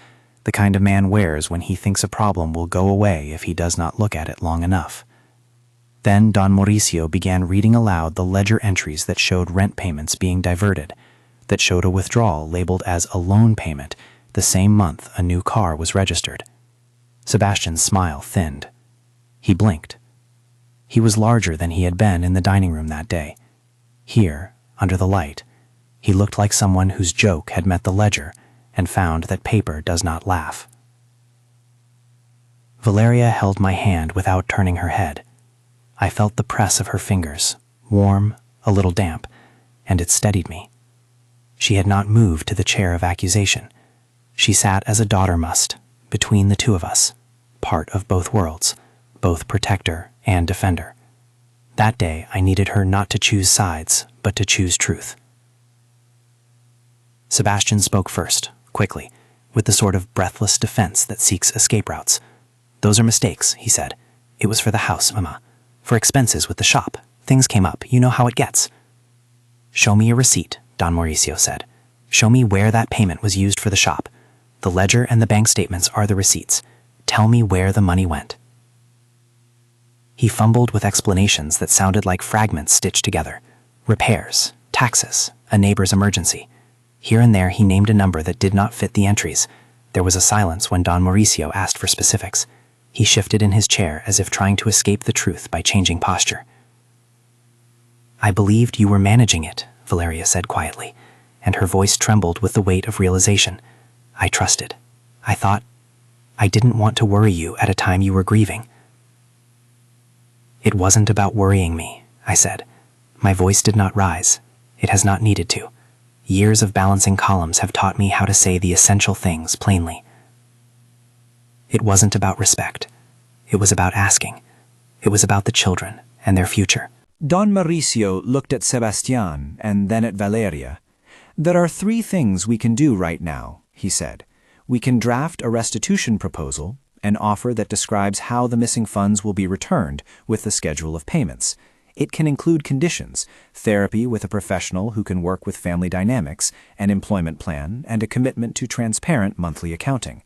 Speaker 3: the kind a man wears when he thinks a problem will go away if he does not look at it long enough. Then Don Mauricio began reading aloud the ledger entries that showed rent payments being diverted, that showed a withdrawal labeled as a loan payment the same month a new car was registered. Sebastian's smile thinned. He blinked. He was larger than he had been in the dining room that day. Here, under the light, he looked like someone whose joke had met the ledger and found that paper does not laugh. Valeria held my hand without turning her head. I felt the press of her fingers, warm, a little damp, and it steadied me. She had not moved to the chair of accusation. She sat as a daughter must, between the two of us, part of both worlds, both protector and defender. That day I needed her not to choose sides, but to choose truth. Sebastian spoke first, quickly, with the sort of breathless defense that seeks escape routes. "Those are mistakes," he said. "It was for the house, Mama. For expenses with the shop. Things came up. You know how it gets." "Show me a receipt," Don Mauricio said. "Show me where that payment was used for the shop. The ledger and the bank statements are the receipts. Tell me where the money went." He fumbled with explanations that sounded like fragments stitched together. Repairs, taxes, a neighbor's emergency. Here and there he named a number that did not fit the entries. There was a silence when Don Mauricio asked for specifics. He shifted in his chair as if trying to escape the truth by changing posture. "I believed you were managing it,"
Speaker 1: Valeria said quietly, and her voice trembled with the weight of realization. I trusted. I thought, I didn't want to worry you at a time you were grieving. It wasn't about worrying me, I said. My voice did not rise. It has not needed to. Years of balancing columns have taught me how to say the essential things plainly. It wasn't about respect. It was about asking. It was about the children and their future.
Speaker 3: Don Mauricio looked at Sebastián and then at Valeria. There are 3 things we can do right now, he said. We can draft a restitution proposal, an offer that describes how the missing funds will be returned with the schedule of payments. It can include conditions, therapy with a professional who can work with family dynamics, an employment plan, and a commitment to transparent monthly accounting.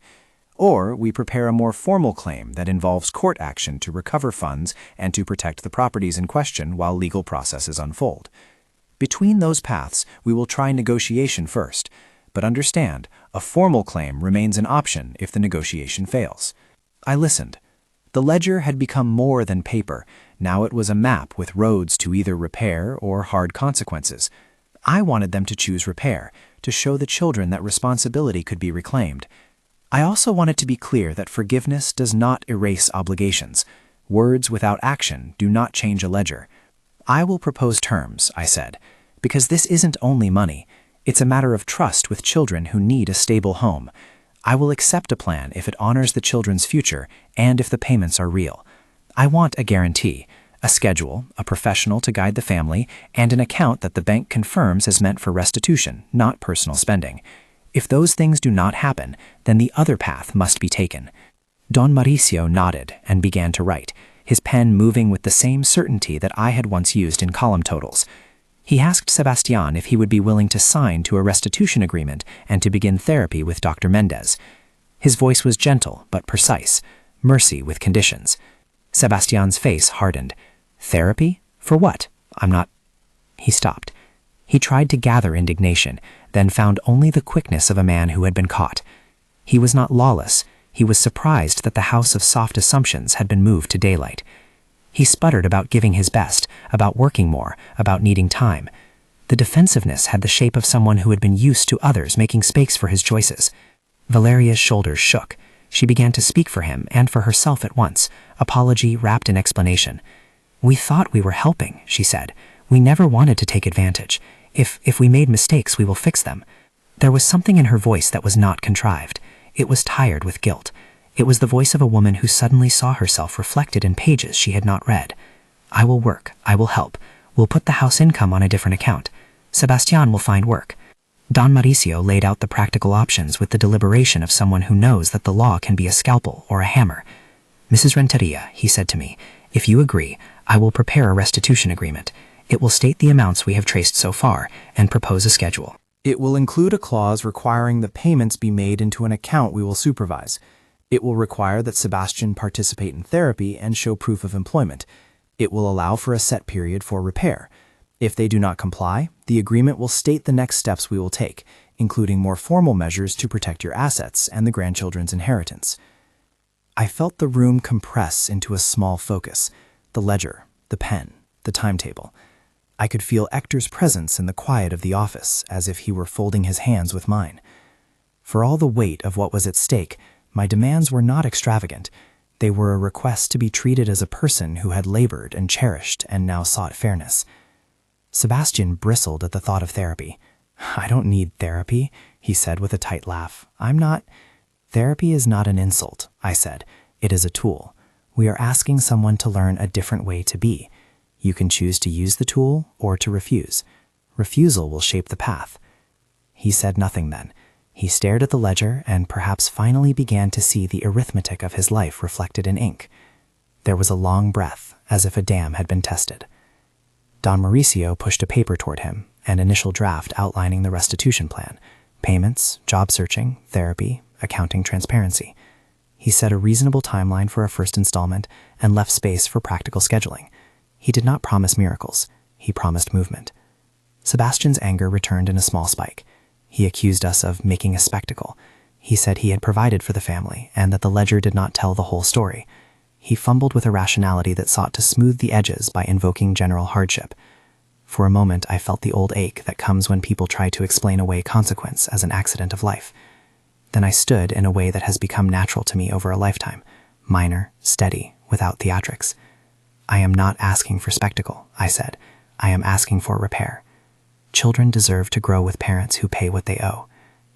Speaker 3: Or we prepare a more formal claim that involves court action to recover funds and to protect the properties in question while legal processes unfold. Between those paths, we will try negotiation first, but understand, a formal claim remains an option if the negotiation fails. I listened. The ledger had become more than paper. Now it was a map with roads to either repair or hard consequences. I wanted them to choose repair, to show the children that responsibility could be reclaimed. I also wanted to be clear that forgiveness does not erase obligations. Words without action do not change a ledger. I will propose terms, I said, because this isn't only money. It's a matter of trust with children who need a stable home. I will accept a plan if it honors the children's future and if the payments are real. I want a guarantee, a schedule, a professional to guide the family, and an account that the bank confirms is meant for restitution, not personal spending. If those things do not happen, then the other path must be taken. Don Mauricio nodded and began to write, his pen moving with the same certainty that I had once used in column totals. He asked Sebastián if he would be willing to sign to a restitution agreement and to begin therapy with Dr. Mendez. His voice was gentle but precise, mercy with conditions. Sebastián's face hardened. Therapy? For what? I'm not... He stopped. He tried to gather indignation, then found only the quickness of a man who had been caught. He was not lawless. He was surprised that the house of soft assumptions had been moved to daylight. He sputtered about giving his best, about working more, about needing time. The defensiveness had the shape of someone who had been used to others making space for his choices. Valeria's shoulders shook. She began to speak for him and for herself at once, apology wrapped in explanation. We thought we were helping, she said. We never wanted to take advantage. If we made mistakes, we will fix them. There was something in her voice that was not contrived. It was tired with guilt. It was the voice of a woman who suddenly saw herself reflected in pages she had not read. I will work. I will help. We'll put the house income on a different account. Sebastián will find work. Don Mauricio laid out the practical options with the deliberation of someone who knows that the law can be a scalpel or a hammer. Mrs. Renteria, he said to me, if you agree, I will prepare a restitution agreement. It will state the amounts we have traced so far and propose a schedule. It will include a clause requiring the payments be made into an account we will supervise. It will require that Sebastián participate in therapy and show proof of employment. It will allow for a set period for repair. If they do not comply, the agreement will state the next steps we will take, including more formal measures to protect your assets and the grandchildren's inheritance. I felt the room compress into a small focus, the ledger, the pen, the timetable. I could feel Hector's presence in the quiet of the office, as if he were folding his hands with mine. For all the weight of what was at stake, my demands were not extravagant. They were a request to be treated as a person who had labored and cherished and now sought fairness. Sebastián bristled at the thought of therapy. I don't need therapy, he said with a tight laugh. Therapy is not an insult, I said. It is a tool. We are asking someone to learn a different way to be. You can choose to use the tool or to refuse. Refusal will shape the path. He said nothing then. He stared at the ledger and perhaps finally began to see the arithmetic of his life reflected in ink. There was a long breath, as if a dam had been tested. Don Mauricio pushed a paper toward him, an initial draft outlining the restitution plan, payments, job searching, therapy, accounting transparency. He set a reasonable timeline for a first installment and left space for practical scheduling. He did not promise miracles. He promised movement. Sebastián's anger returned in a small spike. He accused us of making a spectacle. He said he had provided for the family and that the ledger did not tell the whole story. He fumbled with a rationality that sought to smooth the edges by invoking general hardship.
Speaker 1: For a moment, I felt the old ache that comes when people try to explain away consequence as an accident of life. Then I stood in a way that has become natural to me over a lifetime, minor, steady, without theatrics. I am not asking for spectacle, I said. I am asking for repair. Children deserve to grow with parents who pay what they owe.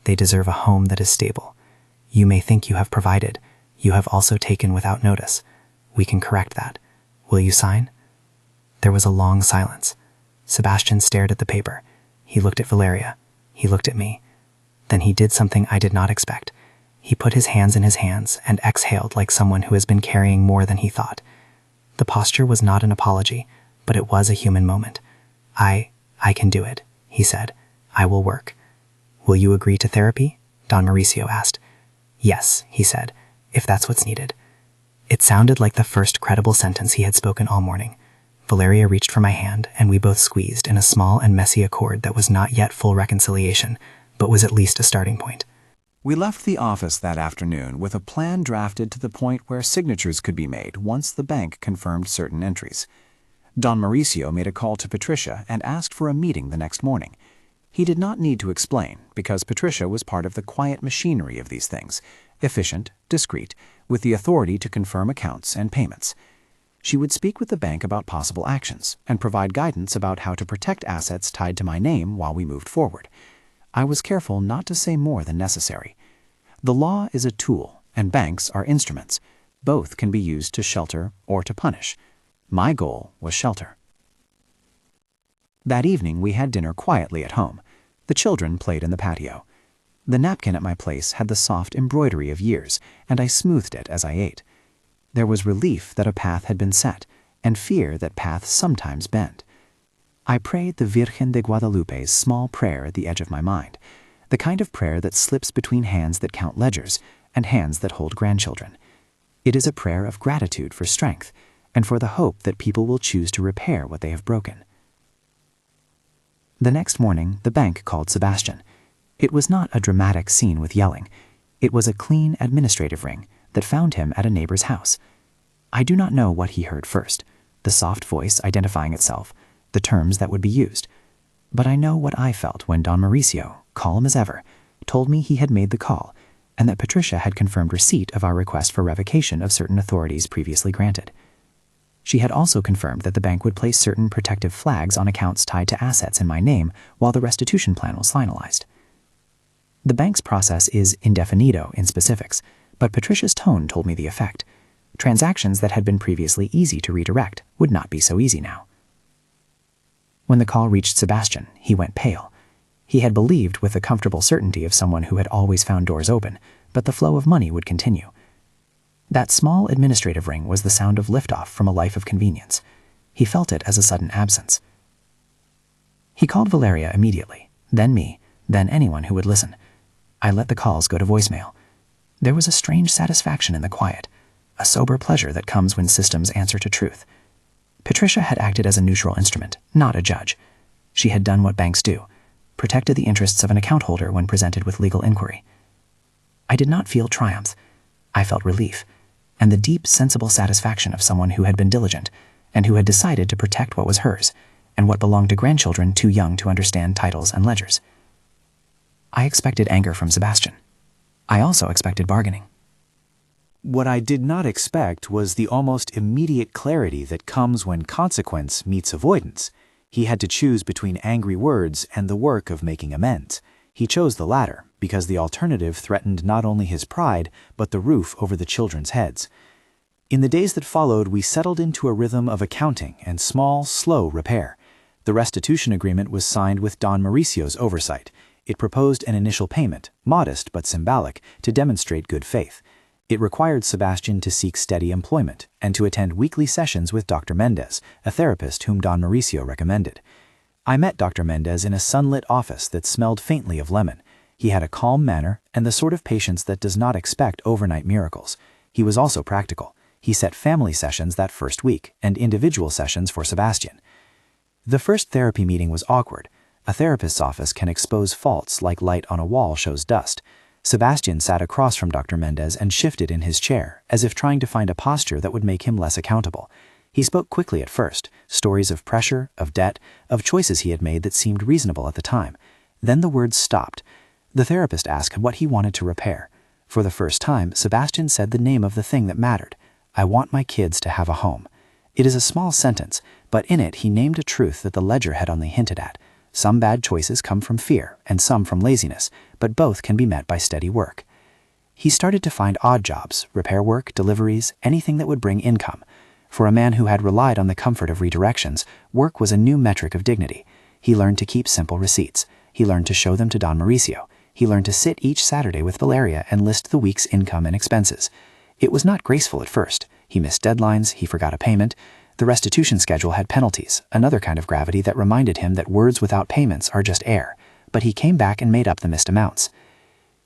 Speaker 1: They deserve a home that is stable. You may think you have provided. You have also taken without notice. We can correct that. Will you sign? There was a long silence. Sebastian stared at the paper. He looked at Valeria. He looked at me. Then he did something I did not expect. He put his hands in his hands and exhaled like someone who has been carrying more than he thought. The posture was not an apology, but it was a human moment. I can do it, he said. I will work. Will you agree to therapy? Don Mauricio asked. Yes, he said, if that's what's needed. It sounded like the first credible sentence he had spoken all morning. Valeria reached for my hand, and we both squeezed in a small and messy accord that was not yet full reconciliation, but was at least a starting point.
Speaker 3: We left the office that afternoon with a plan drafted to the point where signatures could be made once the bank confirmed certain entries. Don Mauricio made a call to Patricia and asked for a meeting the next morning. He did not need to explain, because Patricia was part of the quiet machinery of these things, efficient, discreet, with the authority to confirm accounts and payments. She would speak with the bank about possible actions and provide guidance about how to protect assets tied to my name while we moved forward. I was careful not to say more than necessary. The law is a tool, and banks are instruments. Both can be used to shelter or to punish. My goal was shelter. That evening we had dinner quietly at home. The children played in the patio. The napkin at my place had the soft embroidery of years, and I smoothed it as I ate. There was relief that a path had been set, and fear that paths sometimes bend. I prayed the Virgen de Guadalupe's small prayer at the edge of my mind, the kind of prayer that slips between hands that count ledgers and hands that hold grandchildren. It is a prayer of gratitude for strength, and for the hope that people will choose to repair what they have broken. The next morning, the bank called Sebastian. It was not a dramatic scene with yelling. It was a clean administrative ring that found him at a neighbor's house. I do not know what he heard first, the soft voice identifying itself, the terms that would be used. But I know what I felt when Don Mauricio, calm as ever, told me he had made the call, and that Patricia had confirmed receipt of our request for revocation of certain authorities previously granted. She had also confirmed that the bank would place certain protective flags on accounts tied to assets in my name while the restitution plan was finalized. The bank's process is indefinido in specifics, but Patricia's tone told me the effect. Transactions that had been previously easy to redirect would not be so easy now. When the call reached Sebastian, he went pale. He had believed with the comfortable certainty of someone who had always found doors open, but the flow of money would continue. That small administrative ring was the sound of liftoff from a life of convenience. He felt it as a sudden absence. He called Valeria immediately, then me, then anyone who would listen. I let the calls go to voicemail. There was a strange satisfaction in the quiet, a sober pleasure that comes when systems answer to truth. Patricia had acted as a neutral instrument, not a judge. She had done what banks do, protected the interests of an account holder when presented with legal inquiry. I did not feel triumph. I felt relief, and the deep, sensible satisfaction of someone who had been diligent, and who had decided to protect what was hers, and what belonged to grandchildren too young to understand titles and ledgers. I expected anger from Sebastian. I also expected bargaining. What I did not expect was the almost immediate clarity that comes when consequence meets avoidance. He had to choose between angry words and the work of making amends. He chose the latter because the alternative threatened not only his pride, but the roof over the children's heads. In the days that followed, we settled into a rhythm of accounting and small, slow repair. The restitution agreement was signed with Don Mauricio's oversight. It proposed an initial payment, modest but symbolic, to demonstrate good faith. It required Sebastian to seek steady employment and to attend weekly sessions with Dr. Mendez, a therapist whom Don Mauricio recommended. I met Dr. Mendez in a sunlit office that smelled faintly of lemon. He had a calm manner and the sort of patience that does not expect overnight miracles. He was also practical. He set family sessions that first week and individual sessions for Sebastian. The first therapy meeting was awkward. A therapist's office can expose faults like light on a wall shows dust. Sebastian sat across from Dr. Mendez and shifted in his chair, as if trying to find a posture that would make him less accountable.
Speaker 1: He spoke quickly at first, stories of pressure, of debt, of choices he had made that seemed reasonable at the time. Then the words stopped. The therapist asked what he wanted to repair. For the first time, Sebastian said the name of the thing that mattered. I want my kids to have a home. It is a small sentence, but in it he named a truth that the ledger had only hinted at. Some bad choices come from fear, and some from laziness, but both can be met by steady work. He started to find odd jobs, repair work, deliveries, anything that would bring income. For a man who had relied on the comfort of redirections, work was a new metric of dignity. He learned to keep simple receipts. He learned to show them to Don Mauricio. He learned to sit each Saturday with Valeria and list the week's income and expenses. It was not graceful at first. He missed deadlines, he forgot a payment. The restitution schedule had penalties, another kind of gravity that reminded him that words without payments are just air. But he came back and made up the missed amounts.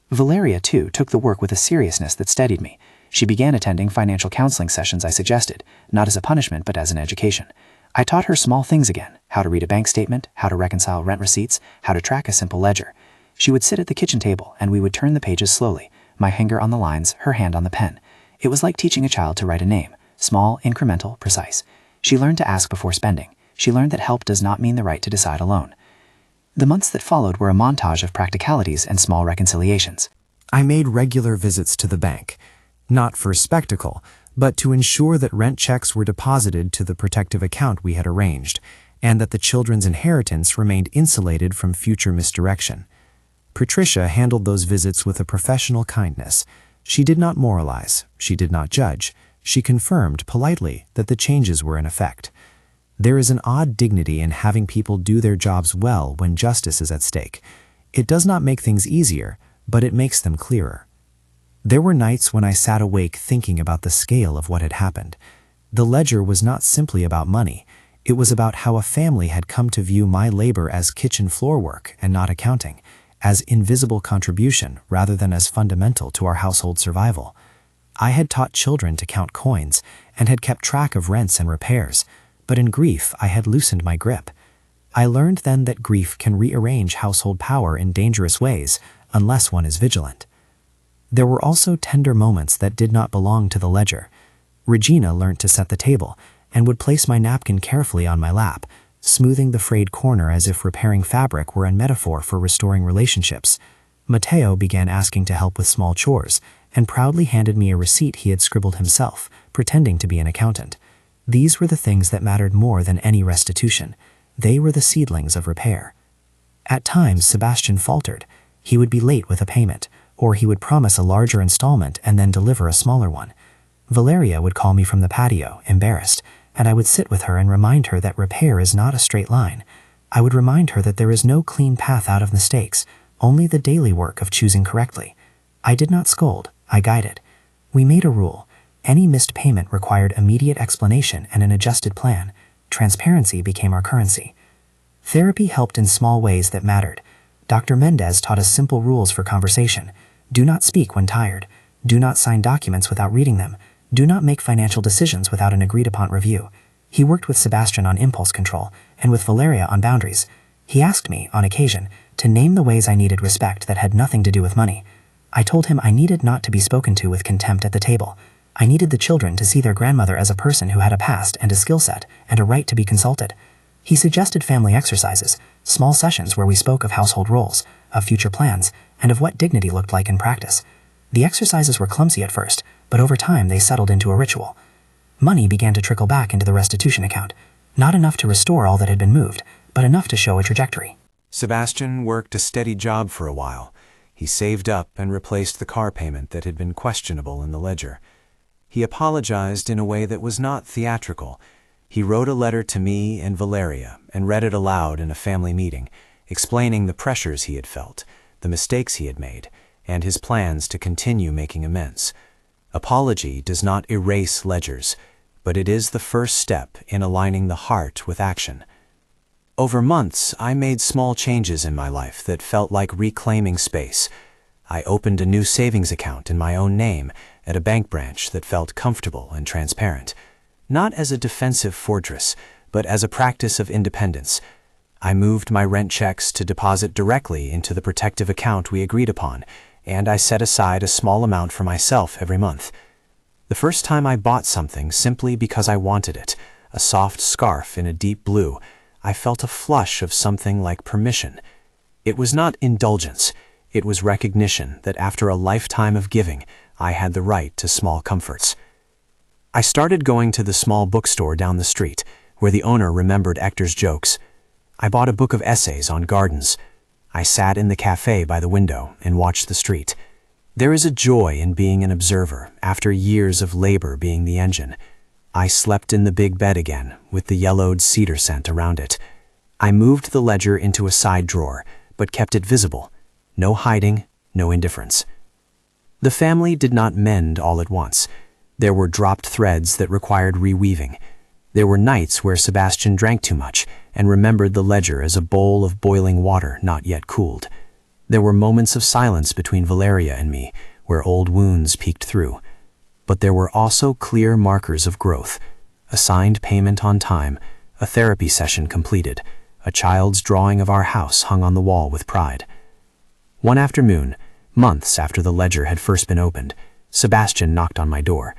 Speaker 1: Valeria, too, took the work with a seriousness that steadied me. She began attending financial counseling sessions I suggested, not as a punishment but as an education. I taught her small things again, how to read a bank statement, how to reconcile rent receipts, how to track a simple ledger. She would sit at the kitchen table and we would turn the pages slowly, my finger on the lines, her hand on the pen. It was like teaching a child to write a name, small, incremental, precise. She learned to ask before spending. She learned that help does not mean the right to decide alone. The months that followed were a montage of practicalities and small reconciliations.
Speaker 2: I made regular visits to the bank, not for spectacle, but to ensure that rent checks were deposited to the protective account we had arranged, and that the children's inheritance remained insulated from future misdirection. Patricia handled those visits with a professional kindness. She did not moralize, she did not judge. She confirmed politely that the changes were in effect. There is an odd dignity in having people do their jobs well when justice is at stake. It does not make things easier, but it makes them clearer. There were nights when I sat awake thinking about the scale of what had happened. The ledger was not simply about money. It was about how a family had come to view my labor as kitchen floor work and not accounting, as invisible contribution rather than as fundamental to our household survival. I had taught children to count coins and had kept track of rents and repairs, but in grief I had loosened my grip. I learned then that grief can rearrange household power in dangerous ways unless one is vigilant. There were also tender moments that did not belong to the ledger. Regina learnt to set the table and would place my napkin carefully on my lap, smoothing the frayed corner as if repairing fabric were a metaphor for restoring relationships. Matteo began asking to help with small chores and proudly handed me a receipt he had scribbled himself, pretending to be an accountant. These were the things that mattered more than any restitution. They were the seedlings of repair. At times, Sebastian faltered. He would be late with a payment, or he would promise a larger installment and then deliver a smaller one. Valeria would call me from the patio, embarrassed, and I would sit with her and remind her that repair is not a straight line. I would remind her that there is no clean path out of mistakes, only the daily work of choosing correctly. I did not scold, I guided. We made a rule. Any missed payment required immediate explanation and an adjusted plan. Transparency became our currency. Therapy helped in small ways that mattered. Dr. Mendez taught us simple rules for conversation. Do not speak when tired. Do not sign documents without reading them. Do not make financial decisions without an agreed-upon review. He worked with Sebastian on impulse control and with Valeria on boundaries. He asked me, on occasion, to name the ways I needed respect that had nothing to do with money. I told him I needed not to be spoken to with contempt at the table. I needed the children to see their grandmother as a person who had a past and a skill set and a right to be consulted. He suggested family exercises, small sessions where we spoke of household roles, of future plans, and of what dignity looked like in practice. The exercises were clumsy at first, but over time they settled into a ritual. Money began to trickle back into the restitution account, not enough to restore all that had been moved, but enough to show a trajectory.
Speaker 3: Sebastian worked a steady job for a while. He saved up and replaced the car payment that had been questionable in the ledger. He apologized in a way that was not theatrical. He wrote a letter to me and Valeria and read it aloud in a family meeting, explaining the pressures he had felt, the mistakes he had made, and his plans to continue making amends. Apology does not erase ledgers, but it is the first step in aligning the heart with action. Over months, I made small changes in my life that felt like reclaiming space. I opened a new savings account in my own name at a bank branch that felt comfortable and transparent, not as a defensive fortress, but as a practice of independence. I moved my rent checks to deposit directly into the protective account we agreed upon, and I set aside a small amount for myself every month. The first time I bought something simply because I wanted it,
Speaker 2: a soft scarf in a deep blue, I felt a flush of something like permission. It was not indulgence, it was recognition that after a lifetime of giving, I had the right to small comforts. I started going to the small bookstore down the street, where the owner remembered Hector's jokes. I bought a book of essays on gardens. I sat in the cafe by the window and watched the street. There is a joy in being an observer after years of labor being the engine. I slept in the big bed again, with the yellowed cedar scent around it. I moved the ledger into a side drawer, but kept it visible. No hiding, no indifference. The family did not mend all at once. There were dropped threads that required reweaving. There were nights where Sebastian drank too much and remembered the ledger as a bowl of boiling water not yet cooled. There were moments of silence between Valeria and me, where old wounds peeked through. But there were also clear markers of growth: a signed payment on time, a therapy session completed, a child's drawing of our house hung on the wall with pride. One afternoon, months after the ledger had first been opened, Sebastian knocked on my door.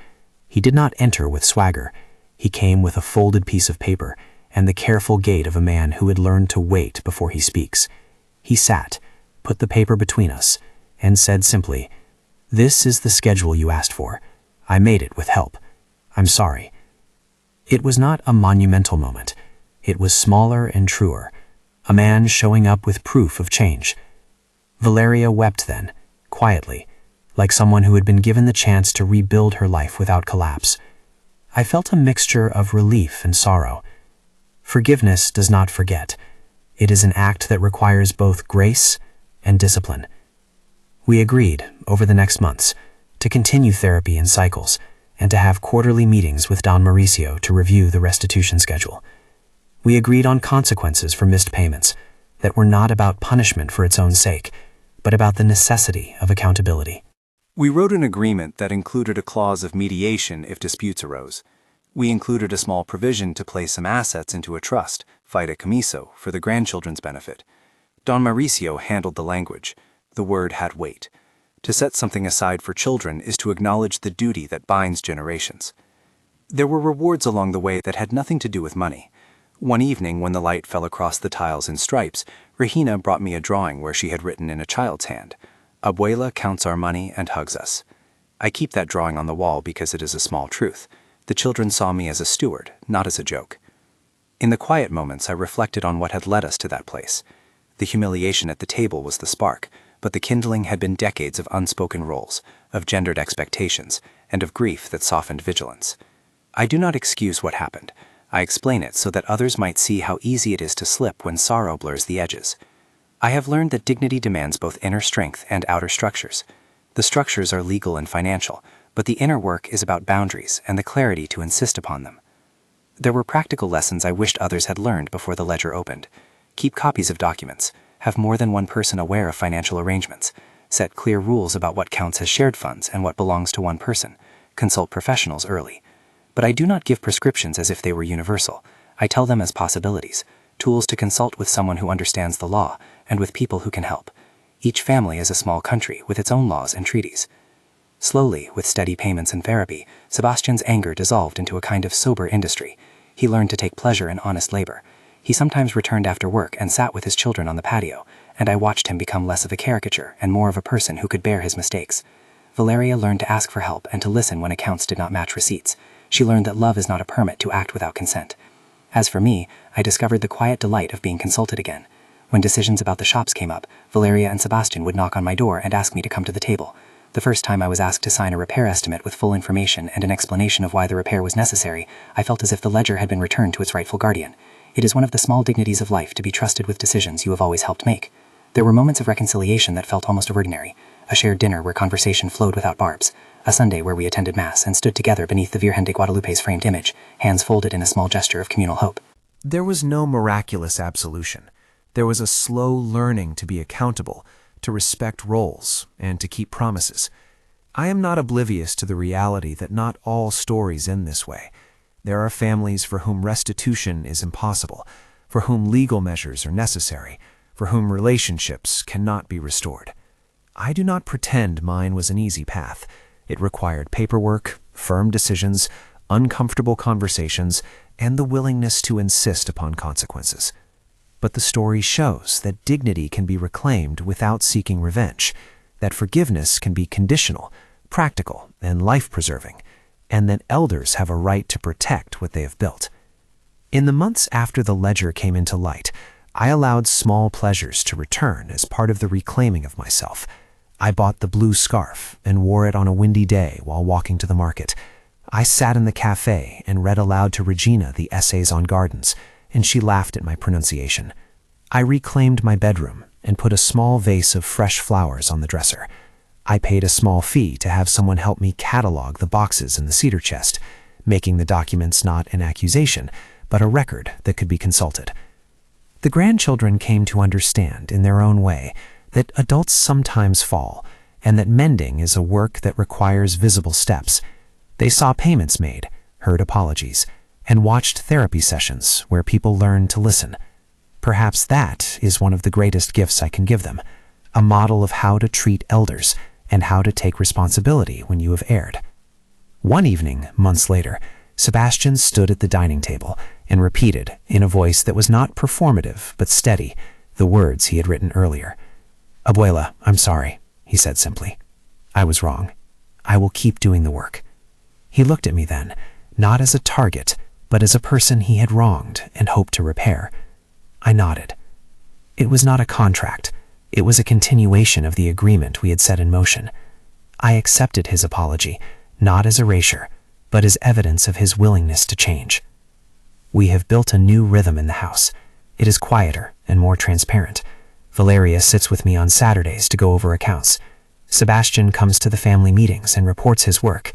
Speaker 2: He did not enter with swagger. He came with a folded piece of paper and the careful gait of a man who had learned to wait before he speaks. He sat, put the paper between us, and said simply, "This is the schedule you asked for. I made it with help. I'm sorry." It was not a monumental moment. It was smaller and truer, a man showing up with proof of change. Valeria wept then, quietly, like someone who had been given the chance to rebuild her life without collapse. I felt a mixture of relief and sorrow. Forgiveness does not forget. It is an act that requires both grace and discipline. We agreed, over the next months, to continue therapy in cycles and to have quarterly meetings with Don Mauricio to review the restitution schedule. We agreed on consequences for missed payments that were not about punishment for its own sake, but about the necessity of accountability.
Speaker 3: We wrote an agreement that included a clause of mediation if disputes arose. We included a small provision to place some assets into a trust, fideicomiso, for the grandchildren's benefit. Don Mauricio handled the language. The word had weight. To set something aside for children is to acknowledge the duty that binds generations. There were rewards along the way that had nothing to do with money. One evening, when the light fell across the tiles in stripes, Regina brought me a drawing where she had written in a child's hand, "Abuela counts our money and hugs us." I keep that drawing on the wall because it is a small truth. The children saw me as a steward, not as a joke. In the quiet moments, I reflected on what had led us to that place. The humiliation at the table was the spark, but the kindling had been decades of unspoken roles, of gendered expectations, and of grief that softened vigilance. I do not excuse what happened. I explain it so that others might see how easy it is to slip when sorrow blurs the edges. I have learned that dignity demands both inner strength and outer structures. The structures are legal and financial, but the inner work is about boundaries and the clarity to insist upon them. There were practical lessons I wished others had learned before the ledger opened. Keep copies of documents. Have more than one person aware of financial arrangements. Set clear rules about what counts as shared funds and what belongs to one person. Consult professionals early. But I do not give prescriptions as if they were universal. I tell them as possibilities, tools to consult with someone who understands the law and with people who can help. Each family is a small country with its own laws and treaties. Slowly, with steady payments and therapy, Sebastian's anger dissolved into a kind of sober industry. He learned to take pleasure in honest labor. He sometimes returned after work and sat with his children on the patio, and I watched him become less of a caricature and more of a person who could bear his mistakes. Valeria learned to ask for help and to listen when accounts did not match receipts. She learned that love is not a permit to act without consent. As for me, I discovered the quiet delight of being consulted again. When decisions about the shops came up, Valeria and Sebastian would knock on my door and ask me to come to the table. The first time I was asked to sign a repair estimate with full information and an explanation of why the repair was necessary, I felt as if the ledger had been returned to its rightful guardian. It is one of the small dignities of life to be trusted with decisions you have always helped make. There were moments of reconciliation that felt almost ordinary. A shared dinner where conversation flowed without barbs. A Sunday where we attended Mass and stood together beneath the Virgen de Guadalupe's framed image, hands folded in a small gesture of communal hope.
Speaker 2: There was no miraculous absolution. There was a slow learning to be accountable, to respect roles, and to keep promises. I am not oblivious to the reality that not all stories end this way. There are families for whom restitution is impossible, for whom legal measures are necessary, for whom relationships cannot be restored. I do not pretend mine was an easy path. It required paperwork, firm decisions, uncomfortable conversations, and the willingness to insist upon consequences. But the story shows that dignity can be reclaimed without seeking revenge, that forgiveness can be conditional, practical, and life-preserving, and that elders have a right to protect what they have built. In the months after the ledger came into light, I allowed small pleasures to return as part of the reclaiming of myself. I bought the blue scarf and wore it on a windy day while walking to the market. I sat in the cafe and read aloud to Regina the essays on gardens, and she laughed at my pronunciation. I reclaimed my bedroom and put a small vase of fresh flowers on the dresser. I paid a small fee to have someone help me catalog the boxes in the cedar chest, making the documents not an accusation, but a record that could be consulted. The grandchildren came to understand in their own way that adults sometimes fall, and that mending is a work that requires visible steps. They saw payments made, heard apologies, and watched therapy sessions where people learned to listen. Perhaps that is one of the greatest gifts I can give them, a model of how to treat elders and how to take responsibility when you have erred. One evening, months later, Sebastian stood at the dining table and repeated, in a voice that was not performative but steady, the words he had written earlier. "Abuela, I'm sorry," he said simply. "I was wrong. I will keep doing the work." He looked at me then, not as a target, but as a person he had wronged and hoped to repair. I nodded. It was not a contract. It was a continuation of the agreement we had set in motion. I accepted his apology, not as erasure, but as evidence of his willingness to change. We have built a new rhythm in the house. It is quieter and more transparent. Valeria sits with me on Saturdays to go over accounts. Sebastian comes to the family meetings and reports his work.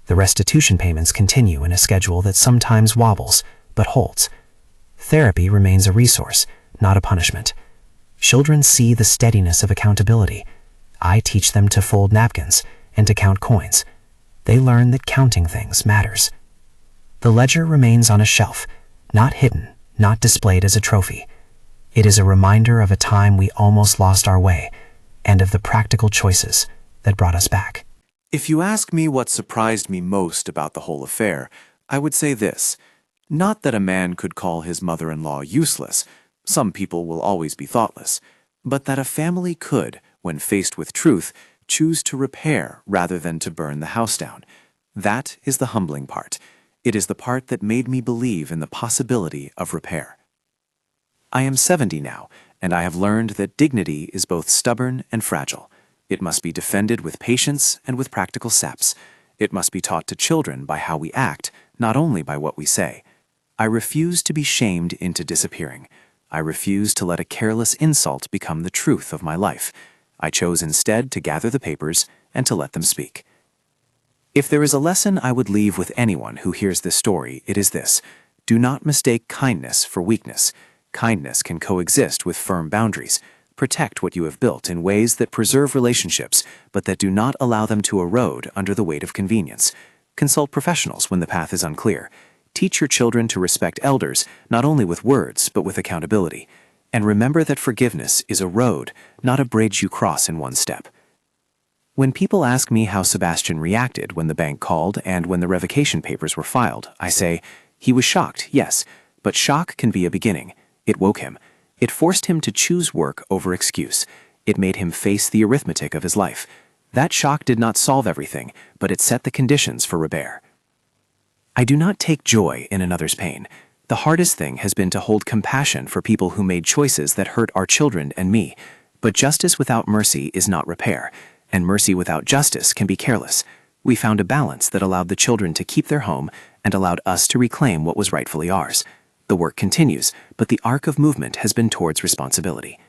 Speaker 2: The restitution payments continue in a schedule that sometimes wobbles, but holds. Therapy remains a resource, not a punishment. Children see the steadiness of accountability. I teach them to fold napkins and to count coins. They learn that counting things matters. The ledger remains on a shelf, not hidden, not displayed as a trophy. It is a reminder of a time we almost lost our way, and of the practical choices that brought us back.
Speaker 3: If you ask me what surprised me most about the whole affair, I would say this. Not that a man could call his mother-in-law useless, some people will always be thoughtless, but that a family could, when faced with truth, choose to repair rather than to burn the house down. That is the humbling part. It is the part that made me believe in the possibility of repair. I am 70 now, and I have learned that dignity is both stubborn and fragile. It must be defended with patience and with practical steps. It must be taught to children by how we act, not only by what we say. I refuse to be shamed into disappearing. I refuse to let a careless insult become the truth of my life. I chose instead to gather the papers and to let them speak. If there is a lesson I would leave with anyone who hears this story, it is this. Do not mistake kindness for weakness. Kindness can coexist with firm boundaries. Protect what you have built in ways that preserve relationships, but that do not allow them to erode under the weight of convenience. Consult professionals when the path is unclear. Teach your children to respect elders, not only with words, but with accountability. And remember that forgiveness is a road, not a bridge you cross in one step. When people ask me how Sebastian reacted when the bank called and when the revocation papers were filed, I say, he was shocked, yes, but shock can be a beginning. It woke him. It forced him to choose work over excuse. It made him face the arithmetic of his life. That shock did not solve everything, but it set the conditions for repair. I do not take joy in another's pain. The hardest thing has been to hold compassion for people who made choices that hurt our children and me. But justice without mercy is not repair, and mercy without justice can be careless. We found a balance that allowed the children to keep their home and allowed us to reclaim what was rightfully ours. The work continues, but the arc of movement has been towards responsibility.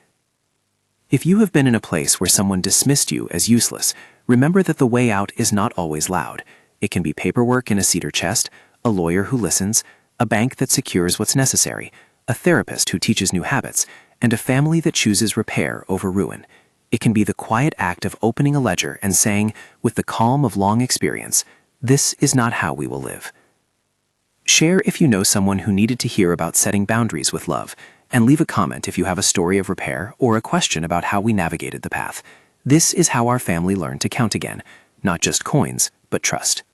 Speaker 3: If you have been in a place where someone dismissed you as useless, remember that the way out is not always loud. It can be paperwork in a cedar chest, a lawyer who listens, a bank that secures what's necessary, a therapist who teaches new habits, and a family that chooses repair over ruin. It can be the quiet act of opening a ledger and saying, with the calm of long experience, "This is not how we will live." Share if you know someone who needed to hear about setting boundaries with love, and leave a comment if you have a story of repair or a question about how we navigated the path. This is how our family learned to count again, not just coins, but trust.